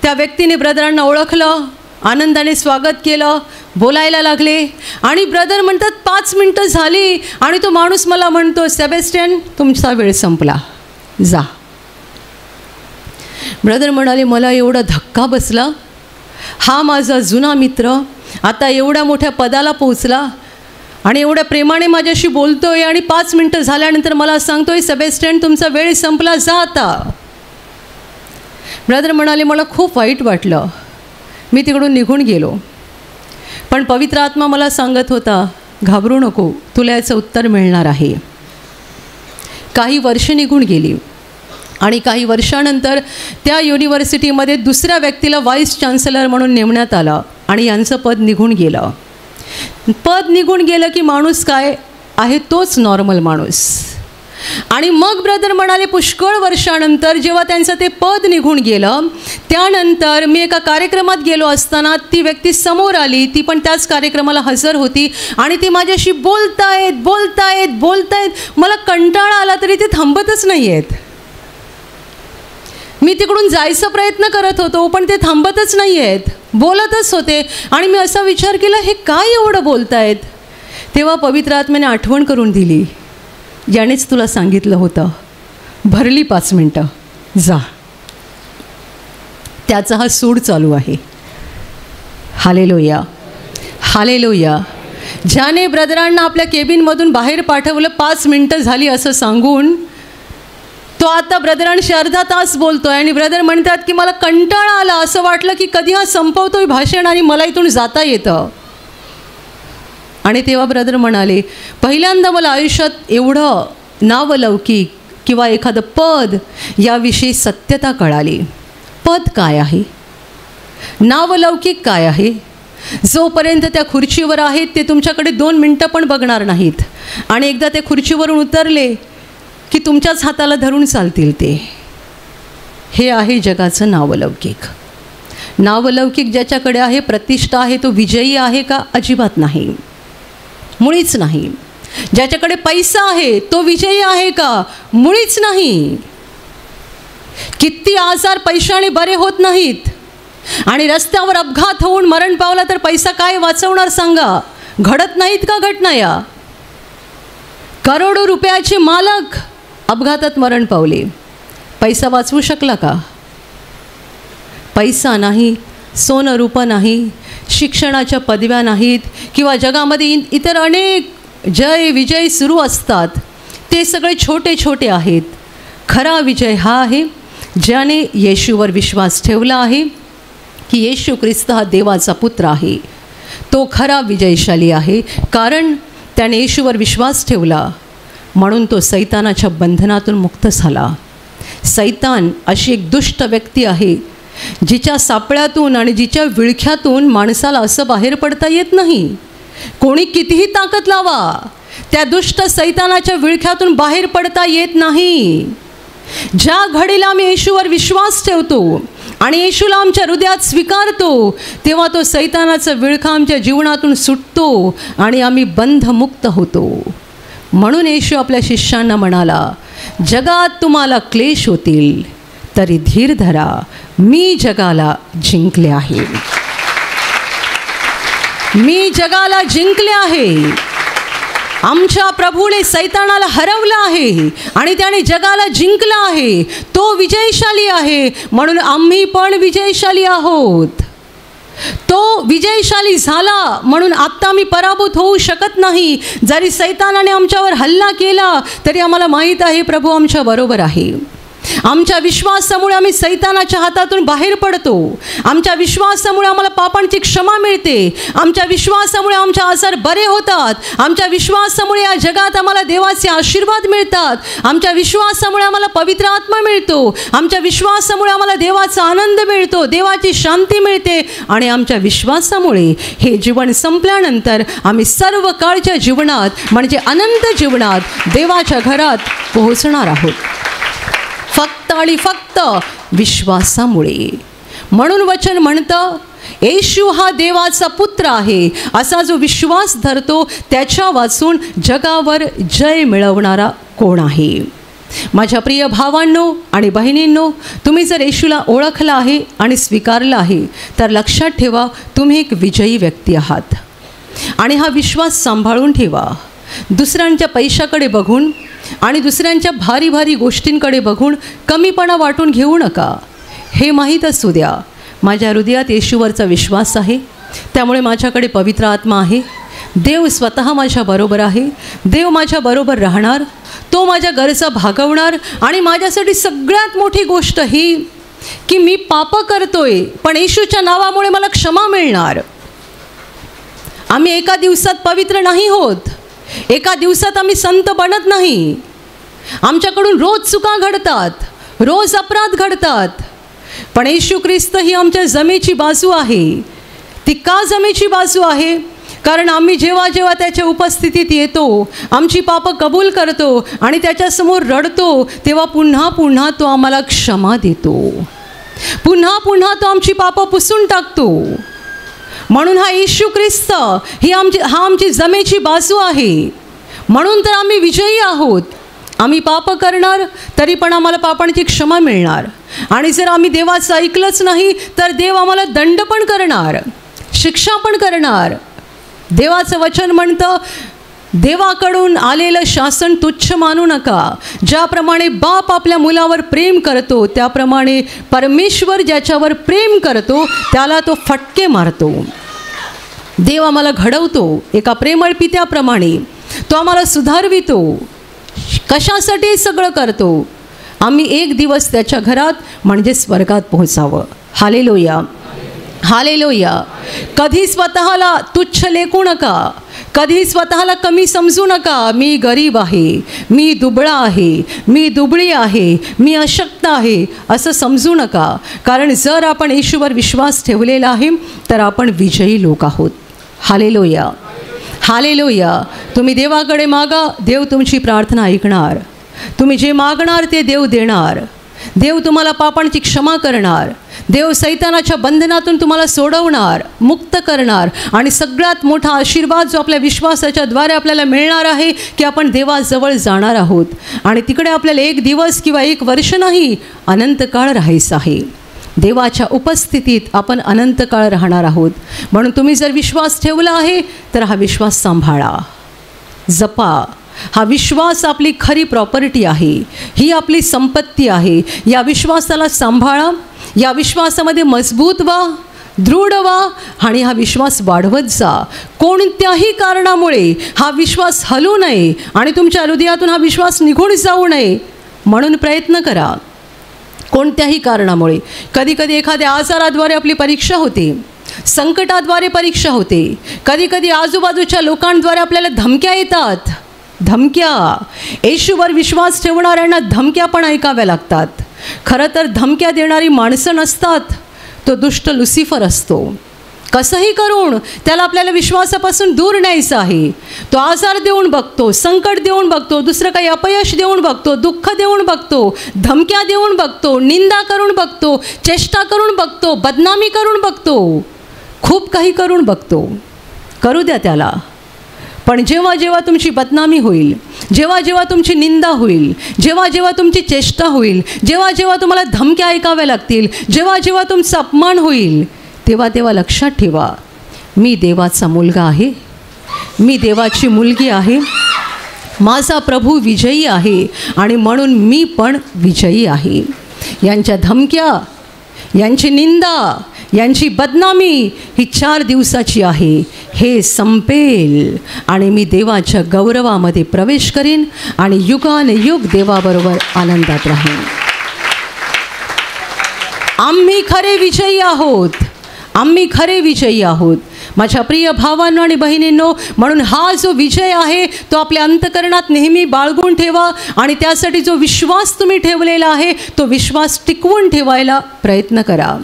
S8: त्या व्यक्तीने ब्रदरांना ओळखलं, आनंदाने स्वागत केलं, बोलायला लागले. आणि ब्रदर म्हणतात 5 मिनटं झाली आणि तो माणूस मला म्हणतो, सेबॅस्टियन तुमचा वेळ संपला, जा. ब्रदर म्हणाले, मला एवढा धक्का बसला. हा माझा जुना मित्र आता एवढ्या मोठ्या पदाला पोचला आणि एवढ्या प्रेमाने माझ्याशी बोलतोय आणि 5 मिनटं झाल्यानंतर मला सांगतोय, सेबॅस्टियन तुमचा वेळ संपला, जा आता. ब्रदर म्हणाले, मला खूप वाईट वाटलं, मी तिकडून निघून गेलो. पण पवित्र आत्मा मला सांगत होता, घाबरू नको, तुला याचं उत्तर मिळणार आहे. काही वर्ष निघून गेली आणि काही वर्षानंतर त्या युनिव्हर्सिटीमध्ये दुसऱ्या व्यक्तीला व्हाईस चान्सलर म्हणून नेमण्यात आलं आणि यांचं पद निघून गेलं. पद निघून गेलं की माणूस काय आहे तोच नॉर्मल माणूस. आणि मग ब्रदर म्हणाले, पुष्कळ वर्षानंतर जेव्हा त्यांचं ते पद निघून गेलं, त्यानंतर मी एका कार्यक्रमात गेलो असताना ती व्यक्ती समोर आली. ती पण त्याच कार्यक्रमाला हजर होती आणि ती माझ्याशी बोलतायत. मला कंटाळा आला तरी ते थांबतच नाही आहेत. मी तिकडून जायचा प्रयत्न करत होतो पण ते थांबतच नाही आहेत, बोलतच होते. आणि मी असा विचार केला, हे काय एवढं बोलतायत. तेव्हा पवित्र आत्म्याने आठवण करून दिली, यानेच तुला सांगितलं होतं, भरली 5 मिनटं, जा. त्याचा हा सूड चालू आहे. Hallelujah, hallelujah. ज्याने ब्रदरांना आपल्या केबिनमधून बाहेर पाठवलं 5 मिनटं झाली असं सांगून, तो आता ब्रदरांशी अर्धा तास बोलतोय आणि ब्रदर म्हणतात की मला कंटाळा आला, असं वाटलं की कधी हा संपवतोय भाषण आणि मला इथून जाता येतं. आणि तेव्हा ब्रदर म्हणाले, पहिल्यांदा मला आयुष्यात एवढं नावलौकिक किंवा एखादं पद याविषयी सत्यता कळाली. पद काय आहे, नावलौकिक काय आहे. जोपर्यंत त्या खुर्चीवर आहेत ते तुमच्याकडे 2 मिनटं पण बघणार नाहीत आणि एकदा ते खुर्चीवरून उतरले की तुमच्याच हाताला धरून चालतील ते. हे आहे जगाचं नावलौकिक. नावलौकिक ज्याच्याकडे आहे, प्रतिष्ठा आहे, तो विजयी आहे का? अजिबात नाही, मुळीच नाही. ज्याच्याकडे पैसा आहे तो विजयी आहे का? मुळीच नाही. किती आजार पैशाने बरे होत नाहीत आणि रस्त्यावर अपघात होऊन मरण पावला तर पैसा काय वाचवणार सांगा? घडत नाहीत का घटना या? करोडो रुपयाचे मालक अपघातात मरण पावले, पैसा वाचवू शकला का? पैसा नाही, सोनं रूपं नाही, शिक्षणाच्या पदव्या नाहीत किंवा जगामध्ये इतर अनेक जय विजय सुरू असतात, ते सगळे छोटे छोटे आहेत. खरा विजय हा आहे ज्याने येशूवर विश्वास ठेवला आहे की येशू ख्रिस्त हा देवाचा पुत्र आहे. तो खरा विजयशाली आहे कारण त्याने येशूवर विश्वास ठेवला, म्हणून तो सैतानाच्या बंधनातून मुक्त झाला. सैतान अशी एक दुष्ट व्यक्ती आहे जिच्या सापळ्यातून आणि जिच्या विळख्यातून माणसाला असं बाहेर पडता येत नाही. कोणी कितीही ताकद लावा, त्या दुष्ट सैतानाच्या विळख्यातून बाहेर पडता येत नाही. ज्या घडीला आम्ही येशूवर विश्वास ठेवतो आणि येशूला आमच्या हृदयात स्वीकारतो, तेव्हा तो सैतानाचा विळखा आमच्या जीवनातून सुटतो आणि आम्ही बंधमुक्त होतो. म्हणून येशू आपल्या शिष्यांना म्हणाला, जगात तुम्हाला क्लेश होतील तरी धीर धरा, मी जगाला जिंकले आहे. मी जगाला जिंकले आहे. आमच्या प्रभूने सैतानाला हरवलं आहे आणि त्याने जगाला जिंकलं आहे. तो विजयशाली आहे म्हणून आम्ही पण विजयशाली आहोत. तो विजयशाली झाला म्हणून आत्ता मी पराभूत होऊ शकत नाही. जरी सैतानाने आमच्यावर हल्ला केला तरी आम्हाला माहीत आहे प्रभू आमच्या बरोबर आहे. आमच्या विश्वासामुळे आम्ही सैतानाच्या हातातून बाहेर पडतो. आमच्या विश्वासामुळे आम्हाला पापांची क्षमा मिळते. आमच्या विश्वासामुळे आमचे आजार बरे होतात. आमच्या विश्वासामुळे या जगात आम्हाला देवाचे आशीर्वाद मिळतात. आमच्या विश्वासामुळे आम्हाला पवित्र आत्मा मिळतो. आमच्या विश्वासामुळे आम्हाला देवाचा आनंद मिळतो, देवाची शांती मिळते आणि आमच्या विश्वासामुळे हे जीवन संपल्यानंतर आम्ही सर्व काळच्या जीवनात म्हणजे अनंत जीवनात देवाच्या घरात पोहोचणार आहोत, फक्त आणि फक्त विश्वासामुळे. म्हणून वचन म्हणतं, येशू हा देवाचा पुत्र आहे. असा जो विश्वास धरतो त्याच्या वाचून जगावर जय मिळवणारा कोण आहे? माझ्या प्रिय भावांनो आणि बहिणींनो, तुम्ही जर येशूला ओळखलं आहे आणि स्वीकारलं आहे तर लक्षात ठेवा, तुम्ही एक विजयी व्यक्ती आहात. आणि हा विश्वास सांभाळून ठेवा. दुसऱ्यांच्या पैशाकडे बघून आणि दुसऱ्यांच्या भारी भारी गोष्टींकडे बघून कमीपणा वाटून घेऊ नका. हे माहीत असू द्या, माझ्या हृदयात येशूवरचा विश्वास आहे, त्यामुळे माझ्याकडे पवित्र आत्मा आहे. देव स्वतः माझ्याबरोबर आहे. देव माझ्याबरोबर राहणार, तो माझ्या गरजा भागवणार. आणि माझ्यासाठी सगळ्यात मोठी गोष्ट ही की मी पाप करतोय पण येशूच्या नावामुळे मला क्षमा मिळणार. आम्ही एका दिवसात पवित्र नाही होत, एका दिवसात आम्ही संत बनत नाही. आमच्याकडून रोज चुका घडतात, रोज अपराध घडतात. पण येशू ख्रिस्त ही आमच्या जमेची बाजू आहे. ती का जमेची बाजू आहे? कारण आम्ही जेव्हा जेव्हा त्याच्या उपस्थितीत येतो, आमची पापं कबूल करतो आणि त्याच्यासमोर रडतो, तेव्हा पुन्हा पुन्हा तो आम्हाला क्षमा देतो. पुन्हा पुन्हा तो आमची पापं पुसून टाकतो. म्हणून हा येशू ख्रिस्त ही आमची जमेची बाजू आहे. म्हणून तर आम्ही विजयी आहोत. आम्ही पाप करणार तरी पण आम्हाला पापांची क्षमा मिळणार. आणि जर आम्ही देवाचं ऐकलंच नाही तर देव आम्हाला दंड पण करणार, शिक्षा पण करणार. देवाचं वचन म्हणतं, देवाकडून आलेलं शासन तुच्छ मानू नका. ज्याप्रमाणे बाप आपल्या मुलावर प्रेम करतो त्याप्रमाणे परमेश्वर ज्याच्यावर प्रेम करतो त्याला तो फटके मारतो. देव आम्हाला घडवतो एका प्रेमळ पित्याप्रमाणे. तो आम्हाला सुधारवितो. कशासाठी सगळं करतो? आम्ही एक दिवस त्याच्या घरात म्हणजे स्वर्गात पोहोचावं. Hallelujah, hallelujah. कधी स्वतःला तुच्छ लेखू नका, कधी स्वतःला कमी समजू नका. मी गरीब आहे, मी दुबळा आहे, मी दुबळी आहे, मी अशक्त आहे असं समजू नका. कारण जर आपण येशूवर विश्वास ठेवलेला आहे तर आपण विजयी लोक आहोत. Hallelujah, hallelujah. तुम्ही देवाकडे मागा, देव तुमची प्रार्थना ऐकणार. तुम्ही जे मागणार ते देव देणार. देव तुम्हाला पापांची क्षमा करणार. देव सैतानाच्या बंधनातून तुम्हाला सोडवणार, मुक्त करणार. आणि सगळ्यात मोठा आशीर्वाद जो आपल्या विश्वासाच्या द्वारे आपल्याला मिळणार आहे की आपण देवाजवळ जाणार आहोत. आणि तिकडे आपल्याला एक दिवस किंवा एक वर्ष नाही, अनंत काळ राहायचं आहे. देवाच्या उपस्थितीत आपण अनंत काळ राहणार आहोत. म्हणून तुम्ही जर विश्वास ठेवला आहे तर हा विश्वास सांभाळा, जपा. हा विश्वास आपली खरी प्रॉपर्टी आहे, ही आपली संपत्ती आहे. या विश्वासाला सांभाळा, या विश्वासामध्ये मजबूत व्हा, दृढ व्हा आणि हा विश्वास वाढवत जा. कोणत्याही कारणामुळे हा विश्वास हलू नये आणि तुमच्या हृदयातून हा विश्वास निघून जाऊ नये म्हणून प्रयत्न करा. कोणत्याही कारणामुळे कधी कधी एखाद्या आजाराद्वारे आपली परीक्षा होते, संकटाद्वारे परीक्षा होते. कधी कधी आजूबाजूच्या लोकांद्वारे आपल्याला धमक्या येतात. धमक्या, येशूवर विश्वास ठेवणाऱ्यांना धमक्या पण ऐकाव्या लागतात. खरं तर धमक्या देणारी माणसं नसतात, तो दुष्ट लुसिफर असतो. कसंही करून त्याला आपल्याला विश्वासापासून दूर न्यायचं आहे. तो आजार देऊन बघतो, संकट देऊन बघतो, दुसरं काही अपयश देऊन बघतो, दुःख देऊन बघतो, धमक्या देऊन बघतो, निंदा करून बघतो, चेष्टा करून बघतो, बदनामी करून बघतो, खूप काही करून बघतो. करू द्या त्याला. पण जेव्हा जेव्हा तुमची बदनामी होईल, जेव्हा जेव्हा तुमची निंदा होईल, जेव्हा जेव्हा तुमची चेष्टा होईल, जेव्हा जेव्हा तुम्हाला धमक्या ऐकाव्या लागतील, जेव्हा जेव्हा तुमचा अपमान होईल, तेव्हा तेव्हा लक्षात ठेवा, मी देवाचा मुलगा आहे, मी देवाची मुलगी आहे, माझा प्रभू विजयी आहे आणि म्हणून मी पण विजयी आहे. यांच्या धमक्या, यांची निंदा, यांची बदनामी ही 4 दिवसाची आहे. हे संपेल आणि मी देवाच्या गौरवामध्ये प्रवेश करीन आणि युगानयुग देवाबरोबर आनंदात राहीन. आम्ही खरे विजयी आहोत, आम्ही खरे विजयी आहोत. माझ्या प्रिय भावांनो आणि बहिणींनो, म्हणून हा जो विजय आहे तो आपल्या अंतकरणात नेहमी बाळगून ठेवा आणि त्यासाठी जो विश्वास तुम्ही ठेवलेला आहे तो विश्वास टिकवून ठेवायला प्रयत्न करा.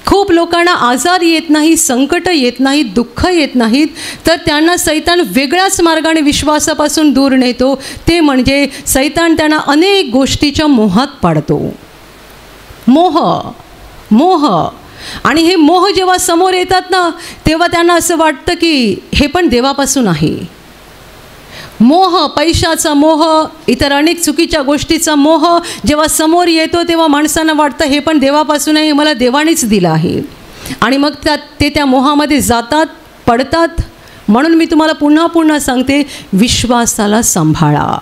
S8: खूप लोकांना आजार येत नाही, संकट येत नाहीत, दुःख येत नाहीत, तर त्यांना सैतान वेगळ्याच मार्गाने विश्वासापासून दूर नेतो. ते म्हणजे सैतान त्यांना अनेक गोष्टीच्या मोहात पाडतो. मोह, मोह. आणि हे मोह जेव्हा समोर येतात ना, तेव्हा त्यांना असं वाटतं की हे पण देवापासून आहे. मोह, पैशाचा मोह, इतर अनेक चुकीच्या गोष्टीचा मोह जेव्हा समोर येतो तेव्हा माणसांना वाटतं हे पण देवापासून आहे, मला देवानेच दिलं आहे. आणि मग ते त्या मोहामध्ये जातात, पडतात. म्हणून मी तुम्हाला पुन्हा पुन्हा सांगते, विश्वासाला सांभाळा,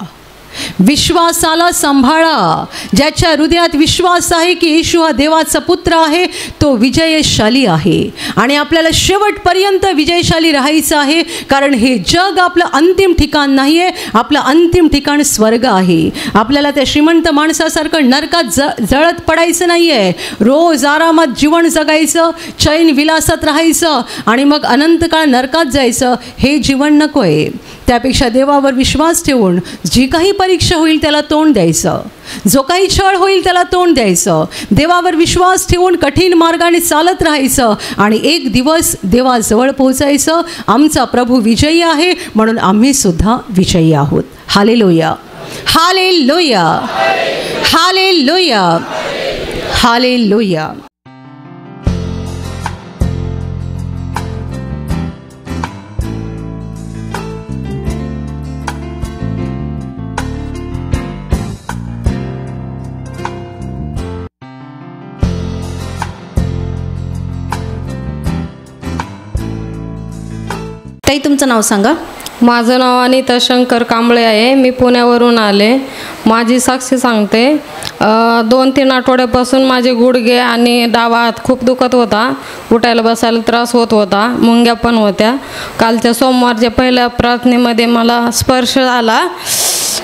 S8: विश्वासाला सांभाळा. ज्याच्या हृदयात विश्वास आहे की येशू हा देवाचा पुत्र आहे तो विजयशाली आहे. आणि आपल्याला शेवटपर्यंत विजयशाली राहायचं आहे, कारण हे जग आपलं अंतिम ठिकाण नाही आहे, आपलं अंतिम ठिकाण स्वर्ग आहे. आपल्याला त्या श्रीमंत माणसासारखं नरकात जळत पडायचं नाही आहे. रोज आरामात जीवन जगायचं, चैन विलासात राहायचं आणि मग अनंत काळ नरकात जायचं, हे जीवन नको आहे. त्यापेक्षा देवावर विश्वास ठेवून जी काही परीक्षा होईल त्याला तोंड द्यायचं, जो काही छळ होईल त्याला तोंड द्यायचं, देवावर विश्वास ठेवून कठीण मार्गाने चालत राहायचं आणि एक दिवस देवाजवळ पोहोचायचं. आमचा प्रभू विजयी आहे म्हणून आम्ही सुद्धा विजयी आहोत. हालेलुया, हालेलुया, हालेलुया, हालेलुया.
S9: ताई, तुमचं नाव सांगा.
S10: माझं नाव अनिता शंकर कांबळे आहे. मी पुण्यावरून आले. माझी साक्षी सांगते. 2-3 आठवड्यापासून माझे गुडघे आणि डावा हात खूप दुखत होता. उठायला बसायला त्रास होत होता. मुंग्या पण होत्या. कालच्या सोमवारच्या पहिल्या प्रार्थनेमध्ये मला स्पर्श झाला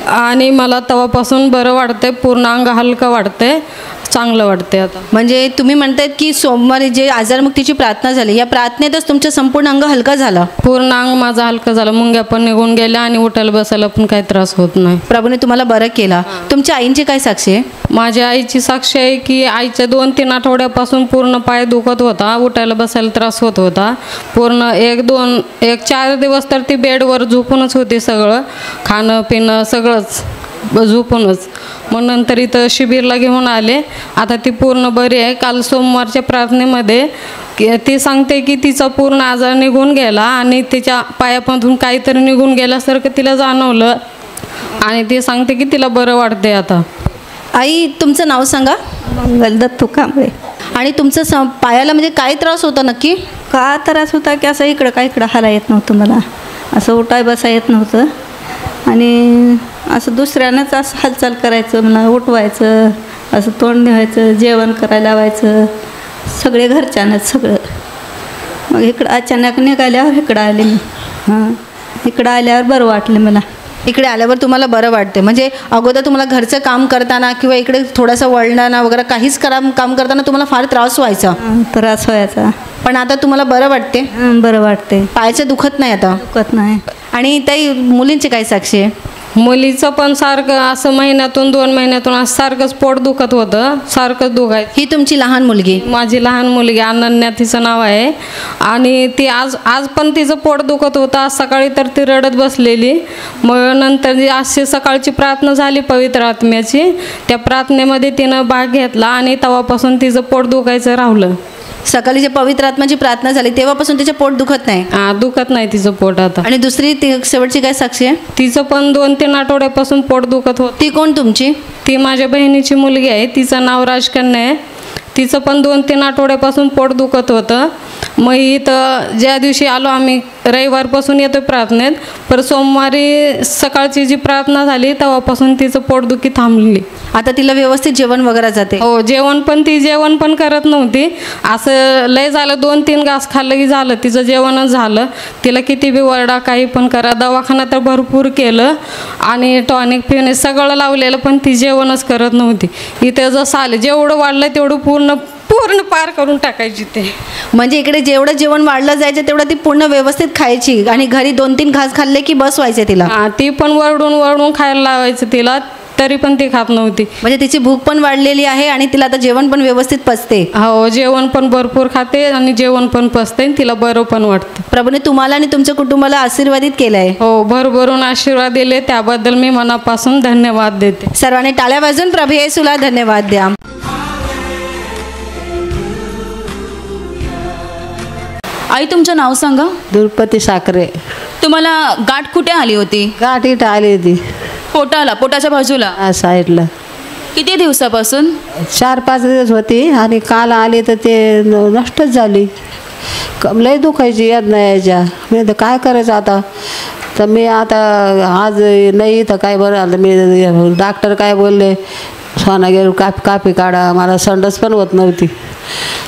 S10: आणि मला तेव्हापासून बरं वाटते. पूर्ण अंग हलकं वाटते, चांगलं वाटते आता.
S9: म्हणजे तुम्ही म्हणतायत की सोमवारी जे आजारमुक्तीची प्रार्थना झाली, या प्रार्थनेतच तुमचं संपूर्ण अंग हलका झाला?
S10: पूर्ण अंग माझं हलकं झालं. मुंग्या पण निघून गेल्या आणि उठायला बसायला पण काही त्रास होत नाही.
S9: प्रभूने तुम्हाला बरं केला. तुमच्या आईंची काय साक्षी आहे?
S10: माझ्या आईची साक्षी आहे की आईच्या 2-3 आठवड्यापासून पूर्ण पाय दुखत होता, उठायला बसायला त्रास होत होता. पूर्ण 1-4 दिवस तर ती बेडवर झोपूनच होती. सगळं खाणं पिणं सगळंच झोपूनच. मग नंतर इथं शिबिरला घेऊन आले. आता ती पूर्ण बरी आहे. काल सोमवारच्या प्रार्थनेमध्ये ती सांगते की तिचा पूर्ण आजार निघून गेला आणि तिच्या पायामधून काहीतरी निघून गेल्यासारखं तिला जाणवलं आणि ती सांगते की तिला बरं वाटते आता.
S9: आई, तुमचं नाव सांगा.
S11: मंगल दत्तू कांबळे.
S9: आणि तुमचं पायाला म्हणजे काय त्रास होता नक्की?
S11: का त्रास होता की असं इकडं हाला येत नव्हतं मला, असं उठाय बसा येत नव्हतं आणि असं दुसऱ्यानंच असं हालचाल करायचं, मला उठवायचं, असं तोंड धुवायचं, जेवण करायला लावायचं, सगळे घरच्यानंच सगळं. मग इकडं अचानक निघाल्यावर इकडं आले मी. इकडं आल्यावर बरं वाटलं मला.
S9: इकडे आल्यावर तुम्हाला बरं वाटते? म्हणजे अगोदर तुम्हाला घरचं काम करताना किंवा इकडे थोडासा वळणाना वगैरे काहीच काम करताना तुम्हाला फार त्रास व्हायचा?
S11: त्रास व्हायचा.
S9: पण आता तुम्हाला बरं वाटते?
S11: बरं वाटते.
S9: पायाचं दुखत नाही आता?
S11: दुखत नाही.
S9: आणि ताई, मुलींची काय साक्षी आहे?
S10: मुलीचं पण सारखं असं महिन्यातून 2 महिन्यातून असं सारखंच पोट दुखत होतं, सारखंच दुखायचं.
S9: ही तुमची लहान मुलगी?
S10: माझी लहान मुलगी अनन्या तिचं नाव आहे. आणि ती आज पण तिचं पोट दुखत होतं. आज सकाळी तर ती रडत बसलेली. मग नंतर जी अशी सकाळची प्रार्थना झाली पवित्र आत्म्याची, त्या प्रार्थनेमध्ये तिनं भाग घेतला आणि तेव्हापासून तिचं पोट दुखायचं राहिलं.
S9: सकाळी जे पवित्र आत्म्याची प्रार्थना झाली तेव्हापासून तिचे पोट दुखत नाही?
S10: दुखत नाही तिचं पोट आता.
S9: आणि दुसरी शेवटची काय साक्षी आहे?
S10: तिचं पण 2-3 आठवड्यापासून पोट दुखत होतं.
S9: ती कोण तुमची?
S10: ती माझ्या बहिणीची मुलगी आहे. तिचं नाव राजकन्या आहे. तिचं पण 2-3 आठवड्यापासून पोट दुखत होतं. मग इथं ज्या दिवशी आलो आम्ही, रविवारपासून येतो प्रार्थनेत, पर सोमवारी सकाळची जी प्रार्थना झाली तेव्हापासून तिचं पोटदुखी थांबली.
S9: आता तिला व्यवस्थित जेवण वगैरे जाते?
S10: हो, जेवण पण करत नव्हती. असं लय झालं, 2-3 घास खाल्लं की झालं, तिचं जेवणच झालं. तिला किती बी वरडा काही पण करा, दवाखाना तर भरपूर केलं आणि टॉनिक पिणे सगळं लावलेलं, पण ती जेवणच करत नव्हती. इथे जसं आलं जेवढं वाढलं तेवढं पूर्ण पार करून टाकायची ते.
S9: म्हणजे इकडे जेवढं जेवण वाढलं जायचं तेवढं ती पूर्ण व्यवस्थित खायची आणि घरी 2-3 घास खाल्ले की बस व्हायचे तिला?
S10: ती पण वरडून खायला लावायचं तिला, तरी पण ती खात नव्हती.
S9: म्हणजे तिची भूक पण वाढलेली आहे आणि तिला आता जेवण पण व्यवस्थित पचते?
S10: हो, जेवण पण भरपूर खाते आणि जेवण पण पचते, तिला बरं पण वाटतं.
S9: प्रभूने तुम्हाला आणि तुमच्या कुटुंबाला आशीर्वादित केलंय.
S10: हो, भरभरून आशीर्वाद दिले, त्याबद्दल मी मनापासून धन्यवाद देते.
S9: सर्वांनी टाळ्या वाजवून प्रभू येशूला धन्यवाद द्या.
S12: आई, तुमचं नाव सांगा.
S3: दुर्पती साखरे.
S1: तुम्हाला गाठ कुठे आली होती?
S12: गाठ इथं आली होती
S1: पोटाला, पोटाच्या बाजूला.
S12: साईडला.
S1: किती दिवसापासून?
S12: 4-5 दिवस होती आणि काल आली तर ते नष्टच झाली. लय दुखायची याद नाही यायच्या. मी तर काय करायचं आता. तर मी आता आज नाही तर काय बरं आलं. मी डॉक्टर काय बोलले, सोनागिरी कापी काढा. मला संडास पण होत नव्हती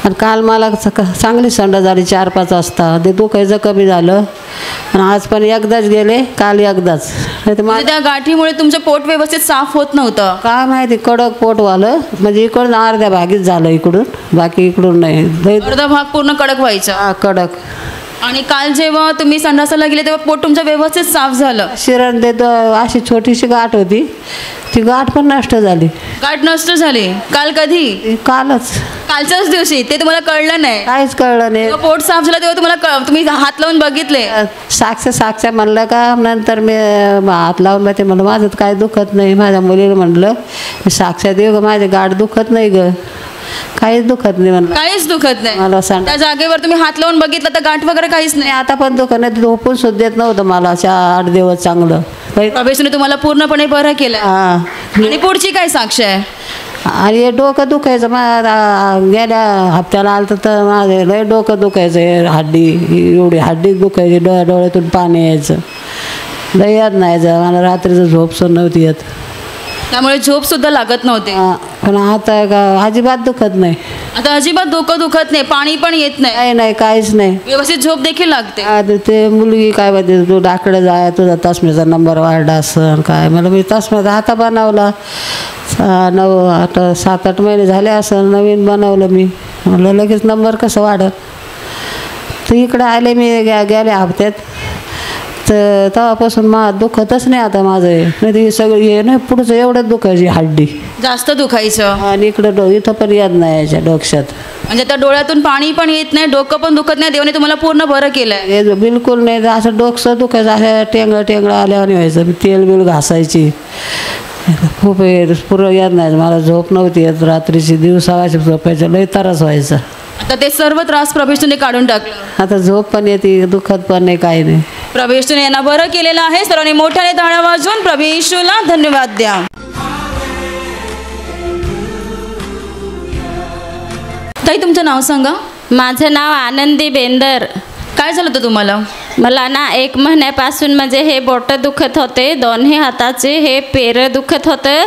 S12: आणि काल मला चांगली संडास झाली 4-5 वाजता. ते दुखायचं कमी झालं आणि आज पण एकदाच गेले, काल एकदाच. नाही तर
S1: त्या गाठीमुळे तुमचं पोट व्यवस्थित साफ होत नव्हतं?
S12: काय माहिती, कडक पोट व्हालं. म्हणजे इकडून अर्ध्या भागीच झालं, इकडून बाकी इकडून नाही.
S1: अर्धा भाग पूर्ण कडक व्हायचा?
S12: कडक.
S1: आणि काल जेव्हा तुम्ही संडासाला गेले तेव्हा पोट तुमचं व्यवस्थित साफ झालं?
S12: शिरण देत अशी छोटीशी गाठ होती, ती गाठ पण नष्ट झाली.
S1: गाठ नष्ट झाली? काल कधी?
S12: कालच.
S1: कालच्याच दिवशी? ते तुम्हाला कळलं नाही?
S12: काहीच कळलं नाही.
S1: पोट साफ झालं तेव्हा तुम्हाला तुम्ही हात लावून बघितले?
S12: साक्ष म्हणलं का, नंतर मी हात लावून बघते, म्हणलं माझं काय दुखत नाही. माझ्या मुलीला म्हणलं मी साक्षात येऊ ग, माझी गाठ दुखत नाही ग, काहीच दुखत नाही म्हणलं.
S1: काहीच दुखत नाही
S12: मला सांग.
S1: त्या जागेवर तुम्ही हात लावून बघितलं तर गाठ वगैरे काहीच नाही?
S12: आता पण दुखत नाही. झोपून सुद्धा देत नव्हतं मला 8 दिवस चांगलं.
S1: प्रभूने तुम्हाला पूर्णपणे बरं केलं. आणि पुढची काय साक्ष आहे?
S12: आणि डोकं दुखायचं. गेल्या हप्त्याला आलं तर माझं लय डोकं दुखायचं. हड्डी एवढी हड्डी दुखायची, डोळ्यातून पाणी यायचं, लय याद नाही यायचं. मला रात्रीचं झोप सुद्धा नव्हती येत,
S1: त्यामुळे झोप सुद्धा लागत नव्हते.
S12: पण आता अजिबात दुखत नाही.
S1: आता अजिबात डोकं दुखत नाही, पाणी पण येत नाही?
S12: नाही, काहीच नाही.
S1: व्यवस्थित झोप देखील लागते?
S12: ते मुलगी काय म्हणते, तू डाकडे जाय, तुझा तसमेचा नंबर वाढला असं काय. मला मी तसमेचा आता बनवला 7-8 महिने झाले असं, नवीन बनवलं मी. म्हणलं लगेच नंबर कसं वाढत. तर इकडं आले मी गेल्या हप्त्यात, तर तेव्हापासून दुखतच नाही आता माझं. नाही ते सगळं हे नाही पुढचं एवढंच दुखायची, हड्डी
S1: जास्त दुखायचं.
S12: आणि इकडं इथं पण याद नाही यायच्या डोक्यात.
S1: म्हणजे त्या डोळ्यातून पाणी पण येत नाही, डोकं पण दुखत नाही. देवाने तुम्हाला पूर्ण बरं केलंय?
S12: बिलकुल नाही. असं डोकं दुखायचं, असं टेंगळं आल्यावर व्हायचं. मी तेल घासायची. खूप पुरं याद नाही मला. झोप नव्हती येत रात्रीची, दिवसाची झोपायचं, लय त्रास व्हायचा.
S1: आता ते सर्व त्रास प्रभूने काढून टाकलं?
S12: आता झोप पण येते, दुखत पण नाही, काही नाही.
S1: प्रभूने यांना बरं केलेलं आहे. सर्वांनी मोठ्याने टाळ्या वाजवून प्रभू येशूला धन्यवाद द्या. ताई, तुमचं नाव सांगा.
S13: माझं नाव आनंदी बेंदर.
S1: काय झालं होतं तुम्हाला?
S13: मला ना 1 महिन्यापासून म्हणजे हे बोटं दुखत होते, दोन्ही हाताचे. हे पेरं दुखत होतं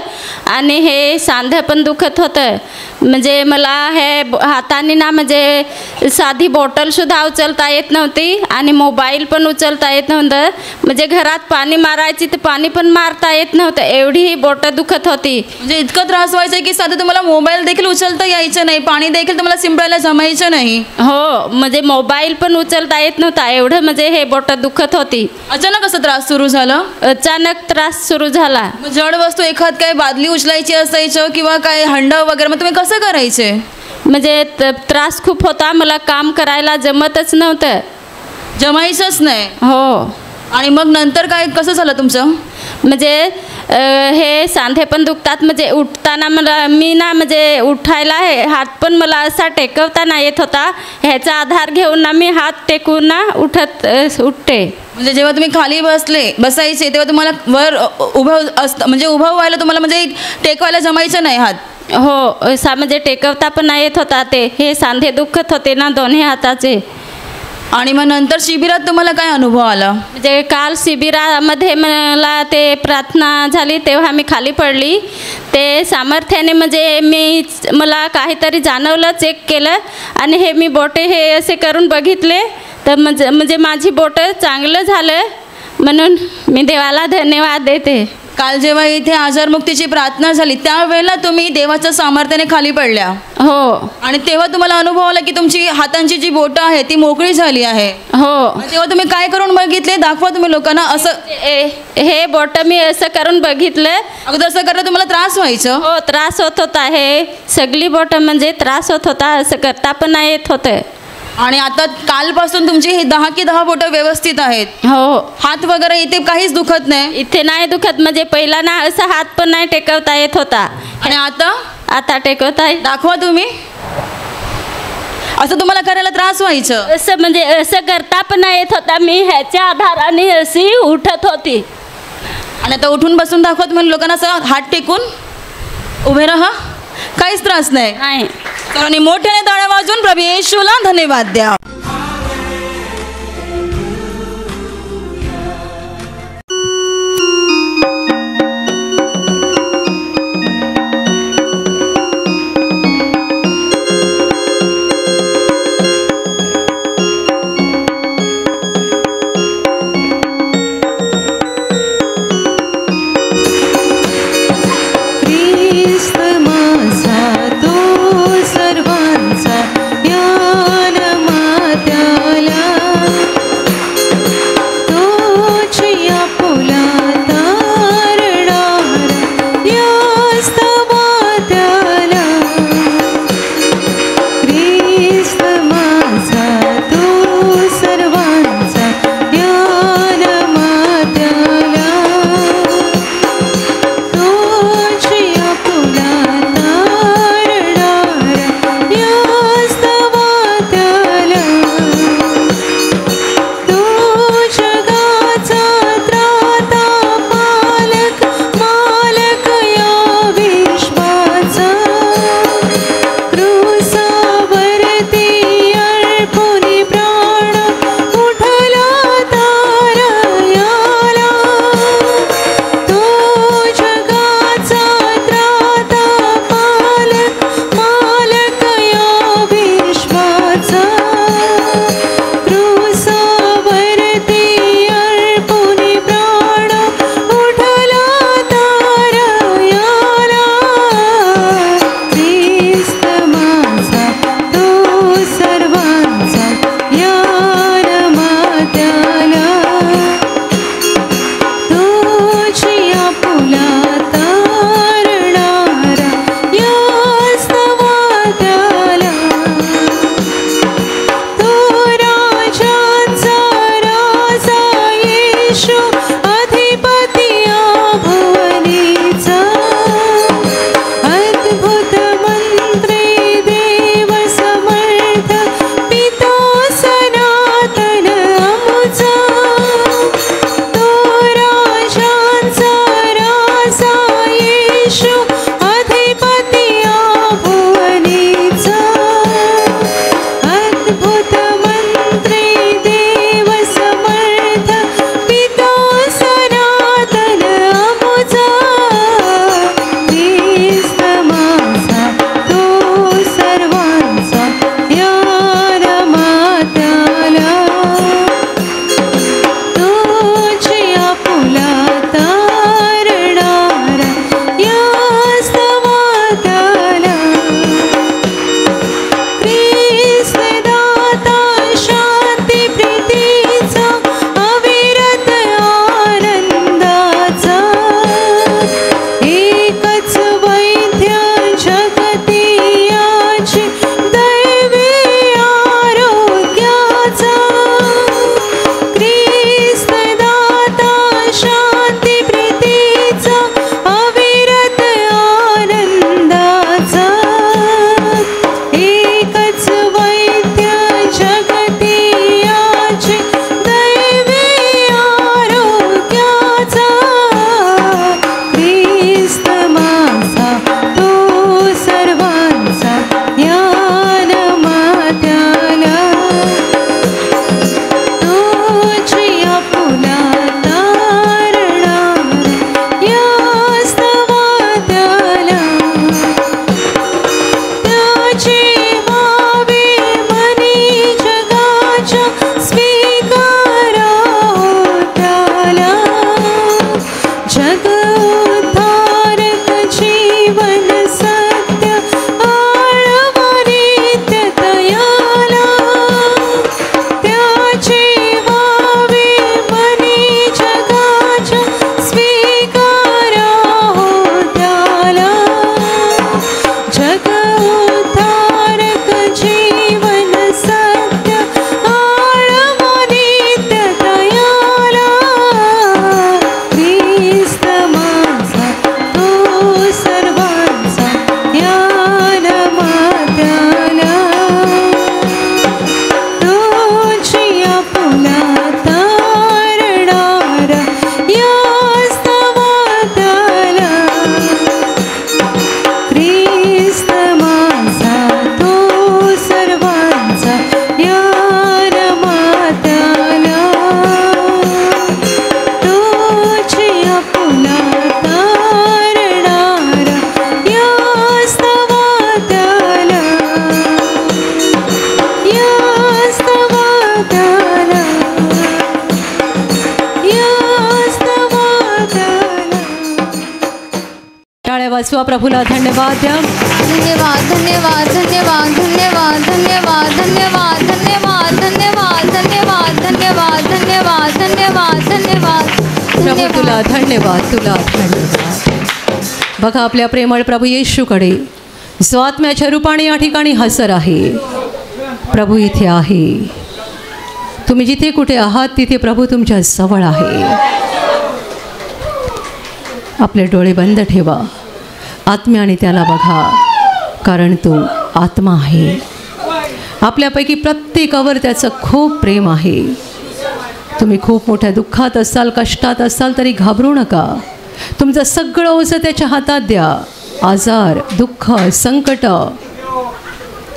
S13: आणि हे सांधं पण दुखत होतं. म्हणजे मला हे हाताने ना म्हणजे साधी बॉटलसुद्धा उचलता येत नव्हती आणि मोबाईल पण उचलता येत नव्हतं. म्हणजे घरात पाणी मारायची तर पाणी पण मारता येत नव्हतं, एवढी ही बोटं दुखत होती.
S1: म्हणजे इतकं त्रास व्हायचा की साधं तुम्हाला मोबाईल देखील उचलता यायचं नाही, पाणी देखील तुम्हाला शिंपडायला जमायचं नाही?
S13: हो, म्हणजे मोबाईल पण उचलता येत नव्हता, एवढं म्हणजे हे बोटं दुखत होती.
S1: अचानक असं त्रास सुरू झाला?
S13: अचानक त्रास सुरू झाला.
S1: जड वस्तू एखाद काय बादली उचलायची असायचं किंवा काय हंडा वगैरे, मग तुम्ही कसं करायचे?
S13: म्हणजे त्रास खूप होता, मला काम करायला जमतच नव्हतं,
S1: जमायचंच नाही.
S13: हो.
S1: आणि मग नंतर काय कसं झालं तुमचं?
S13: म्हणजे हे सांधे पण दुखतात. म्हणजे उठताना मी ना म्हणजे उठायला हात पण मला असा टेकवता नाही येत होता. ह्याचा आधार घेऊन ना मी हात टेकून ना उठते.
S1: म्हणजे जेव्हा तुम्ही खाली बसायचे तेव्हा तुम्हाला वर म्हणजे उभं व्हायला तुम्हाला म्हणजे टेकवायला जमायचं नाही हात?
S13: हो, म्हणजे टेकवता पण नाही येत होता. ते हे सांधे दुखत होते ना दोन्ही हाताचे.
S1: आणि मग नंतर शिबिरात तुम्हाला काय अनुभव आला?
S13: म्हणजे काल शिबिरामध्ये मला ते प्रार्थना झाली तेव्हा मी खाली पडली. ते सामर्थ्याने म्हणजे मला काहीतरी जाणवलं, चेक केलं आणि हे मी बोटे हे असे करून बघितले तर म्हणजे माझी बोटं चांगलं झालं, म्हणून मी देवाला धन्यवाद देते.
S1: काल जेव्हा इथे आजारमुक्तीची प्रार्थना झाली त्यावेळेला तुम्ही देवाच्या सामर्थ्याने खाली पडल्या?
S13: हो.
S1: आणि तेव्हा तुम्हाला अनुभव आला की तुमची हातांची जी बोटं आहे ती मोकळी झाली आहे?
S13: हो.
S1: तेव्हा तुम्ही काय करून बघितले? दाखवा तुम्ही लोकांना. असं
S13: हे बोटं मी असं करून बघितलं.
S1: अगोदर असं करता तुम्हाला त्रास व्हायचं?
S13: हो, त्रास होत होता. हे सगळी बोटं म्हणजे त्रास होत होता, असं करता पण नाही येत होतं.
S1: आणि आता कालपासून तुमची हे 10 की 10 बोटं व्यवस्थित आहेत?
S13: हो.
S1: हात वगैरे इथे काहीच दुखत नाही?
S13: इथे नाही दुखत. म्हणजे पहिला ना असं हात पण नाही टेकवता येत होता
S1: आणि आता
S13: टेकवता.
S1: दाखवा तुम्ही. असं तुम्हाला करायला त्रास व्हायचं?
S13: असं म्हणजे असं करता पण नाही येत होता. मी ह्याच्या आधाराने अशी उठत होती.
S1: आणि आता उठून बसून दाखवत म्हणून लोकांना असं हात टेकून उभे राहा, काहीच त्रास नाही. सर्वांनी मोठ्याने टाळ्या वाजवून प्रभू येशूला धन्यवाद द्या.
S8: माझा तो सर्वांचा ज्ञान वाजवा, प्रभूला धन्यवाद द्या.
S14: धन्यवाद धन्यवाद धन्यवाद धन्यवाद धन्यवाद धन्यवाद धन्यवाद धन्यवाद धन्यवाद धन्यवाद धन्यवाद धन्यवाद धन्यवाद.
S8: प्रभू तुला धन्यवाद, तुला धन्यवाद. बघा आपल्या प्रेमळ प्रभू येशूकडे, जो आत्म्याच्या रूपाने या ठिकाणी हजर आहे. प्रभू इथे आहे. तुम्ही जिथे कुठे आहात तिथे प्रभू तुमच्या जवळ आहे. आपले डोळे बंद ठेवा, आत्म्याने त्याला बघा, कारण तो आत्मा आहे. आपल्यापैकी प्रत्येकावर त्याचं खूप प्रेम आहे. तुम्ही खूप मोठ्या दुःखात असाल, कष्टात असाल तरी घाबरू नका. तुमचं सगळं ओझं त्याच्या हातात द्या. आजार, दुःख, संकट,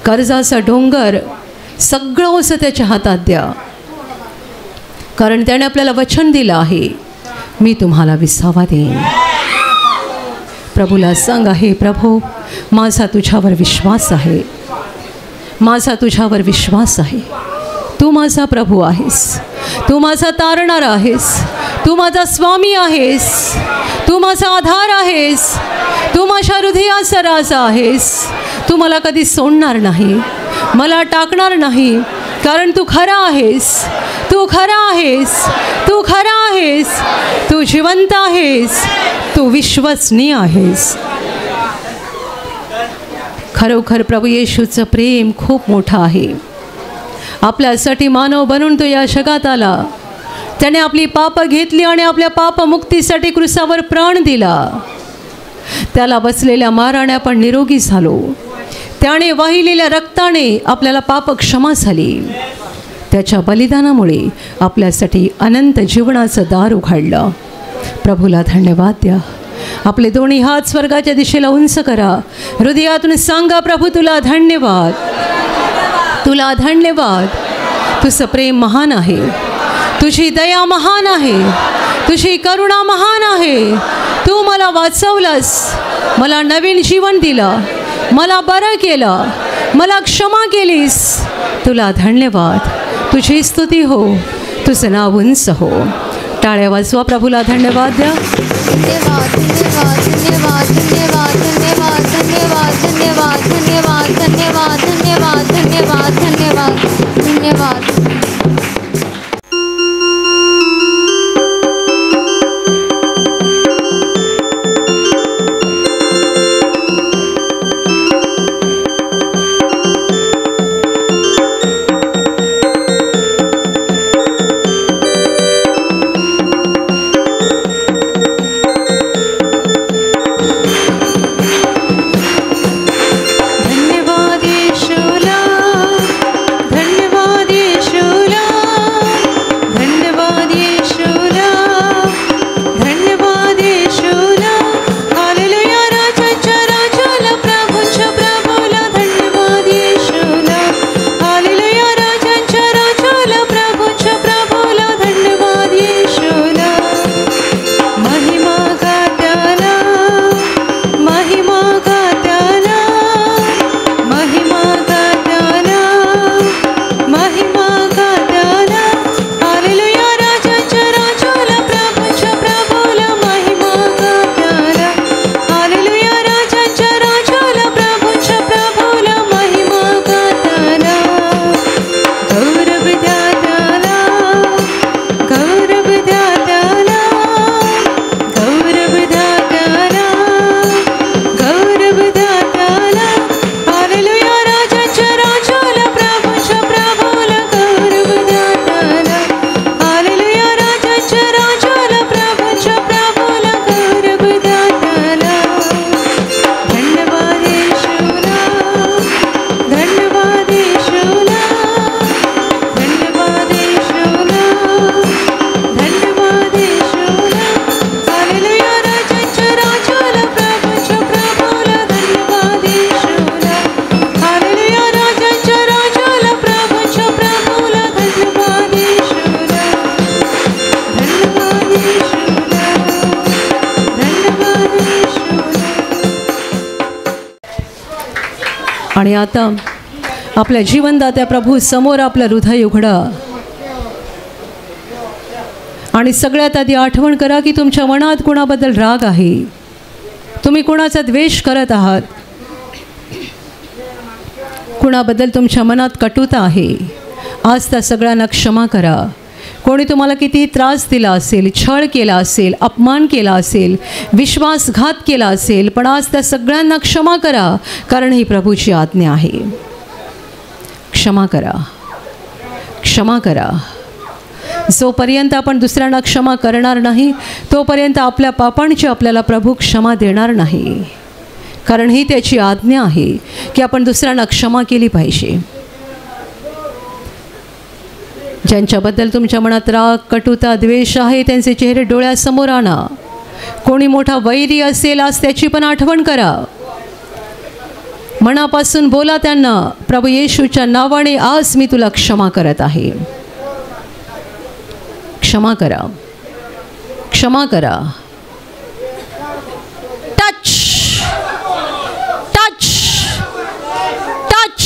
S8: कर्जाचा डोंगर, सगळं ओझं त्याच्या हातात द्या. कारण त्याने आपल्याला वचन दिलं आहे, मी तुम्हाला विसावा देईन. प्रभूला सांग आहे, प्रभू माझा तुझ्यावर विश्वास आहे, माझा तुझ्यावर विश्वास आहे. तू माझा प्रभू आहेस, तू माझा तारणार आहेस, तू माझा स्वामी आहेस, तू माझा आधार आहेस, तू माझ्या हृदयाचा राजा आहेस. तू मला कधी सोडणार नाही, मला टाकणार नाही, कारण तू खरा आहेस, तू खरा आहेस, तू खरा आहेस, तू जिवंत आहेस, तू विश्वसनीय आहेस. खरोखर प्रभू येशूचं प्रेम खूप मोठं आहे. आपल्यासाठी मानव बनून तो या जगात आला. त्याने आपली पापं घेतली आणि आपल्या पापमुक्तीसाठी क्रूसावर प्राण दिला. त्याला बसलेल्या माराने आपण निरोगी झालो. त्याने वाहिलेल्या रक्ताने आपल्याला पाप क्षमा झाली. त्याच्या बलिदानामुळे आपल्यासाठी अनंत जीवनाचं दार उघडलं. प्रभूला धन्यवाद द्या. आपले दोन्ही हात स्वर्गाच्या दिशेला उंच करा. हृदयातून सांगा, प्रभू तुला धन्यवाद, तुला धन्यवाद. तुझं प्रेम महान आहे, तुझी दया महान आहे, तुझी करुणा महान आहे. तू मला वाचवलंस, मला नवीन जीवन दिलं, मला बरं केलं, मला क्षमा केलीस. तुला धन्यवाद. तुझी स्तुती हो, तुझं नाव उंच हो. टाळ्या वाजवा, प्रभूला धन्यवाद द्या.
S14: धन्यवाद धन्यवाद धन्यवाद धन्यवाद धन्यवाद धन्यवाद धन्यवाद धन्यवाद धन्यवाद धन्यवाद धन्यवाद धन्यवाद धन्यवाद.
S8: आणि आता आपल्या जीवनदात्या प्रभू समोर आपलं हृदय उघडा आणि सगळ्यात आधी आठवण करा की तुमच्या मनात कोणाबद्दल राग आहे, तुम्ही कुणाचा द्वेष करत आहात, कुणाबद्दल तुमच्या मनात कटुता आहे, आज त्या सगळ्यांना क्षमा करा. कोणी तुम्हाला कितीही त्रास दिला असेल, छळ केला असेल, अपमान केला असेल, विश्वासघात केला असेल, पण आज त्या सगळ्यांना क्षमा करा, कारण ही प्रभूची आज्ञा आहे. क्षमा करा, क्षमा करा. जोपर्यंत आपण दुसऱ्यांना क्षमा करणार नाही तोपर्यंत आपल्या पापांची आपल्याला प्रभू क्षमा देणार नाही, कारण ही त्याची आज्ञा आहे की आपण दुसऱ्यांना क्षमा केली पाहिजे. ज्यांच्याबद्दल तुमच्या मनात राग, कटुता, द्वेष आहे त्यांचे चेहरे डोळ्यासमोर आणा. कोणी मोठा वैरी असेल आज त्याची पण आठवण करा. मनापासून बोला त्यांना, प्रभू येशूच्या नावाने आज मी तुला क्षमा करत आहे. क्षमा करा, क्षमा करा. Touch touch touch.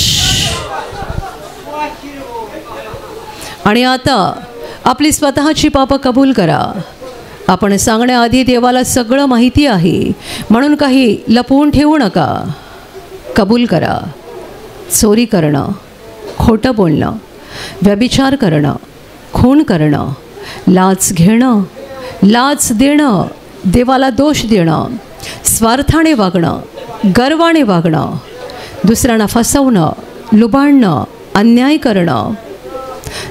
S8: आणि आता आपली स्वतःची पापं कबूल करा. आपण सांगण्याआधी देवाला सगळं माहिती आहे, म्हणून काही लपवून ठेवू नका. कबूल करा. चोरी करणं, खोटं बोलणं, व्यभिचार करणं, खून करणं, लाच घेणं, लाच देणं, देवाला दोष देणं, स्वार्थाने वागणं, गर्वाने वागणं, दुसऱ्यांना फसवणं, लुबाडणं, अन्याय करणं,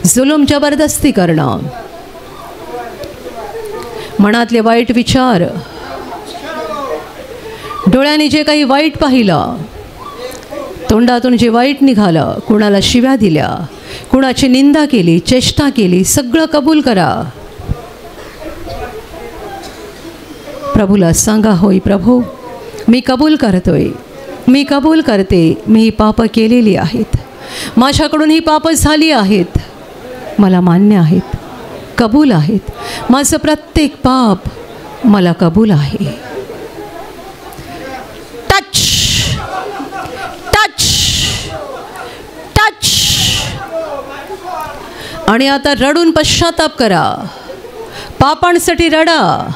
S8: जुलूम जबरदस्ती करणं, मनातले वाईट विचार, डोळ्याने जे काही वाईट पाहिलं, तोंडातून जे वाईट निघालं, कुणाला शिव्या दिल्या, कुणाची निंदा केली, चेष्टा केली, सगळं कबूल करा. प्रभूला सांगा, होय प्रभू मी कबूल करतोय, मी कबूल करते, मी ही पापं केलेली आहेत, माझ्याकडून ही पापं झाली आहेत, मला मान्य आहेत, कबूल आहेत, माझं प्रत्येक पाप मला कबूल आहे. Touch touch touch. आणि आता रडून पश्चाताप करा. पापांसाठी रडा.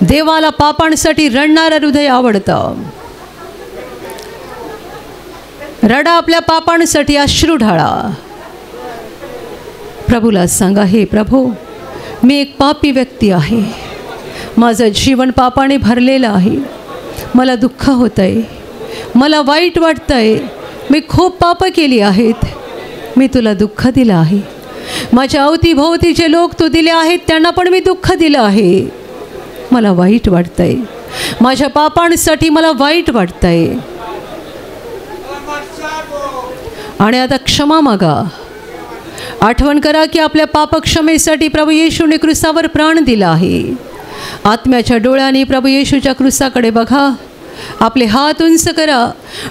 S8: देवाला पापांसाठी रडणारं हृदय आवडतं. रडा, आपल्या पापांसाठी अश्रू ढाळा. प्रभूला सांगा, हे प्रभू मी एक पापी व्यक्ती आहे, माझं जीवन पापाने भरलेलं आहे, मला दुःख होतं आहे, मला वाईट वाटतं आहे, मी खूप पापं केली आहेत, मी तुला दुःख दिलं आहे, माझ्या अवतीभोवती जे लोक तू दिले आहेत त्यांना पण मी दुःख दिलं आहे, मला वाईट वाटतं आहे, माझ्या पापांसाठी मला वाईट वाटतं आहे. आणि आता क्षमा मागा. आठवण करा की आपल्या पापक्षमेसाठी प्रभू येशूने क्रूसावर प्राण दिला आहे. आत्म्याच्या डोळ्याने प्रभू येशूच्या क्रूसाकडे बघा. आपले हात उंच करा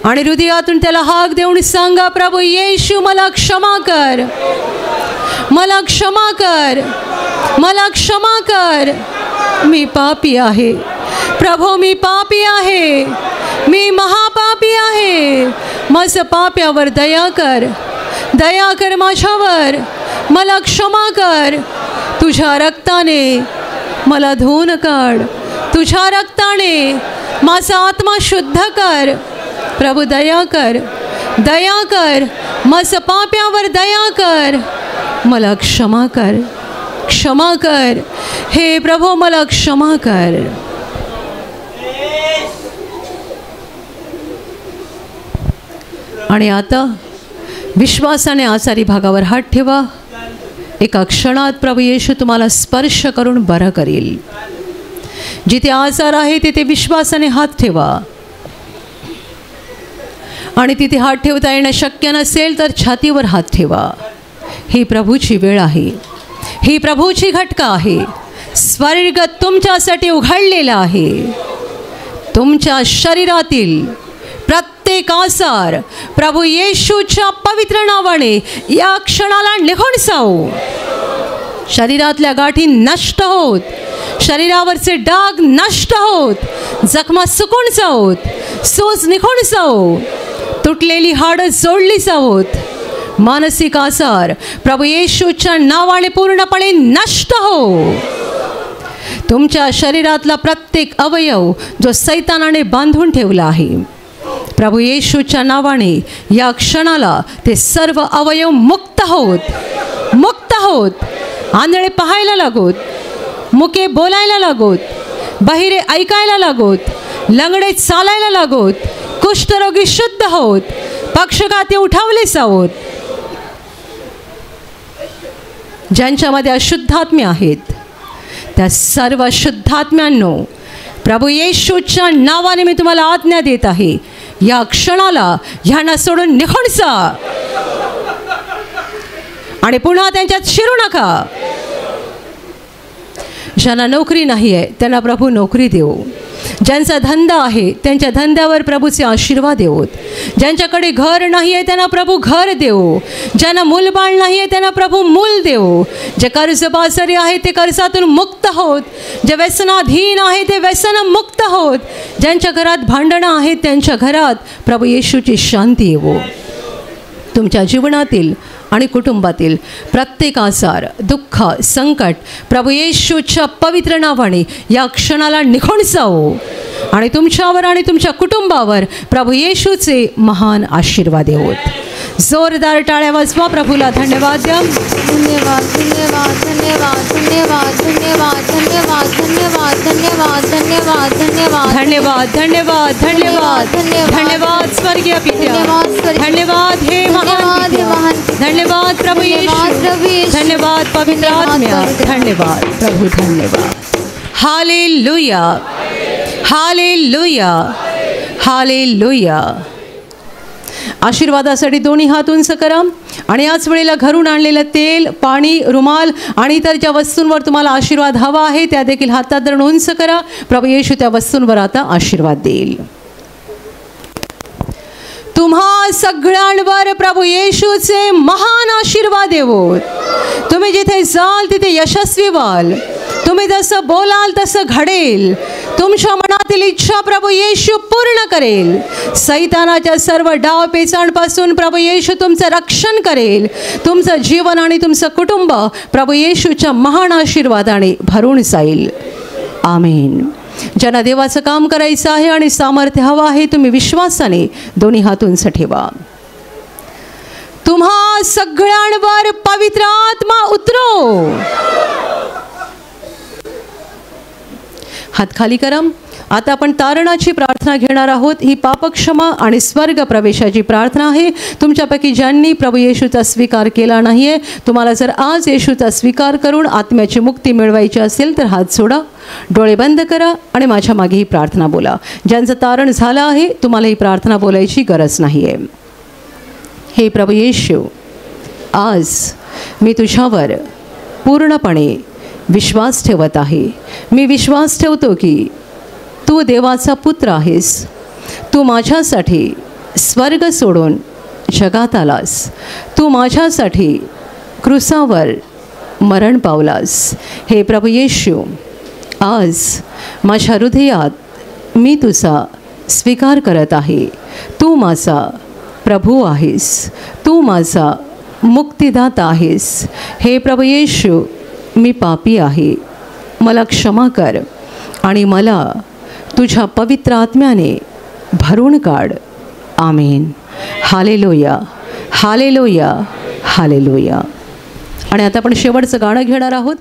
S8: आणि हृदयातून त्याला हाक देऊन सांगा, प्रभू येशू मला क्षमा कर, मला क्षमा कर, मला क्षमा कर, मी पापी आहे प्रभू, मी पापी आहे, मी महापापी आहे, माझं पाप्यावर दया कर, दया कर माझ्यावर, मला क्षमा कर, तुझ्या रक्ताने मला धुवून काढ, तुझ्या रक्ताने माझा आत्मा शुद्ध कर, प्रभू दया कर, दया कर, माझं पाप्यावर दया कर, मला क्षमा कर, क्षमा कर, हे प्रभू मला क्षमा कर. आणि आता विश्वासाने आचारी भागावर हात ठेवा. एका क्षणात प्रभू येशू तुम्हाला स्पर्श करून बरं करेल. जिथे आजार आहे तिथे विश्वासाने हात ठेवा. आणि तिथे हात ठेवता येणं शक्य नसेल तर छातीवर हात ठेवा. ही प्रभूची वेळ आहे, ही प्रभूची घटका आहे. स्वर्ग तुमच्यासाठी उघडलेला आहे. तुमच्या शरीरातील प्रत्येक आजार प्रभू येशूच्या पवित्र नावाने या क्षणाला निघून जाओ. शरीरातल्या गाठी नष्ट होत, शरीरावरचे डाग नष्ट होत, जखमा सुकून जाओत, सूज निघून जाओ, तुटलेली हाडं जोडली जाओत. मानसिक आजार प्रभू येशूच्या नावाने पूर्णपणे नष्ट हो. तुमच्या शरीरातला प्रत्येक अवयव जो सैतानाने बांधून ठेवला आहे, प्रभू येशूच्या नावाने या क्षणाला ते सर्व अवयव मुक्त होत, आंधळे पाहायला लागोत, मुके बोलायला लागोत, बहिरे ऐकायला लागोत, लंगडे चालायला लागोत, कुष्ठरोगी शुद्ध होत, पक्षघाती उठावले जावोत. ज्यांच्यामध्ये अशुद्धात्मे आहेत त्या सर्व शुद्धात्म्यांनो प्रभू येशूच्या नावाने मी तुम्हाला आज्ञा देत आहे, या क्षणाला ह्यांना सोडून निघून जा आणि पुन्हा त्यांच्यात शिरू नका. ज्यांना नोकरी नाही आहे त्यांना प्रभू नोकरी देवो. ज्यांचा धंदा आहे त्यांच्या धंद्यावर प्रभूचे आशीर्वाद देवोत. ज्यांच्याकडे घर नाही आहे त्यांना प्रभू घर देवो. ज्यांना मूलबाळ नाही आहे त्यांना प्रभू मूल देवो. जे कर्जबाजारी आहे ते कर्जातून मुक्त होत, जे व्यसनाधीन आहे ते व्यसन मुक्त होत, ज्यांच्या घरात भांडणं आहेत त्यांच्या घरात प्रभू येशूची शांती येवो. तुमच्या जीवनातील आणि कुटुंबातील प्रत्येक आजार, दुःख, संकट प्रभू येशूच्या पवित्र नावाने या क्षणाला निघून जाओ आणि तुमच्यावर आणि तुमच्या कुटुंबावर प्रभू येशूचे महान आशीर्वाद येवोत. जोरदार टाळ्या वाजवा, प्रभूला धन्यवाद द्या.
S14: धन्यवाद धन्यवाद धन्यवाद धन्यवाद धन्यवाद धन्यवाद धन्यवाद धन्यवाद धन्यवाद धन्यवाद
S8: धन्यवाद धन्यवाद धन्यवाद धन्यवाद स्वर्गीय पिता, धन्यवाद हे महान पिता, धन्यवाद प्रभु येशू, धन्यवाद पवित्र आत्मा, धन्यवाद प्रभु, धन्यवाद. हालेलुया, हालेलुया, हालेलुया. आशीर्वादासाठी दोन्ही हात उंच करा आणि याच वेळेला घरून आणलेलं तेल, पाणी, रुमाल आणि इतर ज्या वस्तूंवर तुम्हाला आशीर्वाद हवा आहे त्या देखील हातात धरून उंच करा. प्रभू येशू त्या वस्तूंवर आता आशीर्वाद देईल. तुम्हा सगळ्यांवर प्रभू येशूचे महान आशीर्वाद येवोत. तुम्ही जिथे जाल तिथे यशस्वी व्हाल. तुम्ही जसं बोलाल तसं घडेल. तुमच्या मनातील इच्छा प्रभू येशू पूर्ण करेल. सैतानाच्या सर्व डाव पेचांपासून प्रभू येशू तुमचं रक्षण करेल. तुमचं जीवन आणि तुमचं कुटुंब प्रभू येशूच्या महान आशीर्वादाने भरून जाईल. आमेन. ज्यांना देवाचं काम करायचं आहे आणि सामर्थ्य हवं आहे तुम्ही विश्वासाने दोन्ही हात उंच ठेवा. तुम्हा सगळ्यांवर पवित्र आत्मा उतरो. हात खाली करा. आता आपण तारणाची प्रार्थना घेणार आहोत. ही पापक्षमा आणि स्वर्ग प्रवेशाची प्रार्थना आहे. तुमच्यापैकी ज्यांनी प्रभू येशूचा स्वीकार केला नाही आहे, तुम्हाला जर आज येशूचा स्वीकार करून आत्म्याची मुक्ती मिळवायची असेल तर हात सोडा, डोळे बंद करा आणि माझ्या मागे ही प्रार्थना बोला. ज्यांचं तारण झालं आहे तुम्हाला ही प्रार्थना बोलायची गरज नाही आहे. हे प्रभू येशू, आज मी तुझ्यावर पूर्णपणे विश्वास ठेवत आहे. मी विश्वास ठेवतो की तू देवाचा पुत्र आहेस. तू माझ्यासाठी स्वर्ग सोडून जगात आलास. तू माझ्यासाठी क्रूसावर मरण पावलास. हे प्रभू येशू, आज माझ्या हृदयात मी तुझा स्वीकार करत आहे. तू माझा प्रभू आहेस. तू माझा मुक्तिदाता आहेस. हे प्रभू येशू, मी पापी आहे. मला क्षमा कर आणि मला तुझ्या पवित्र आत्म्याने भरून काढ. आमेन. हालेलुया, हालेलुया, हालेलुया. आणि आता आपण शेवटचं गाणं घेणार आहोत.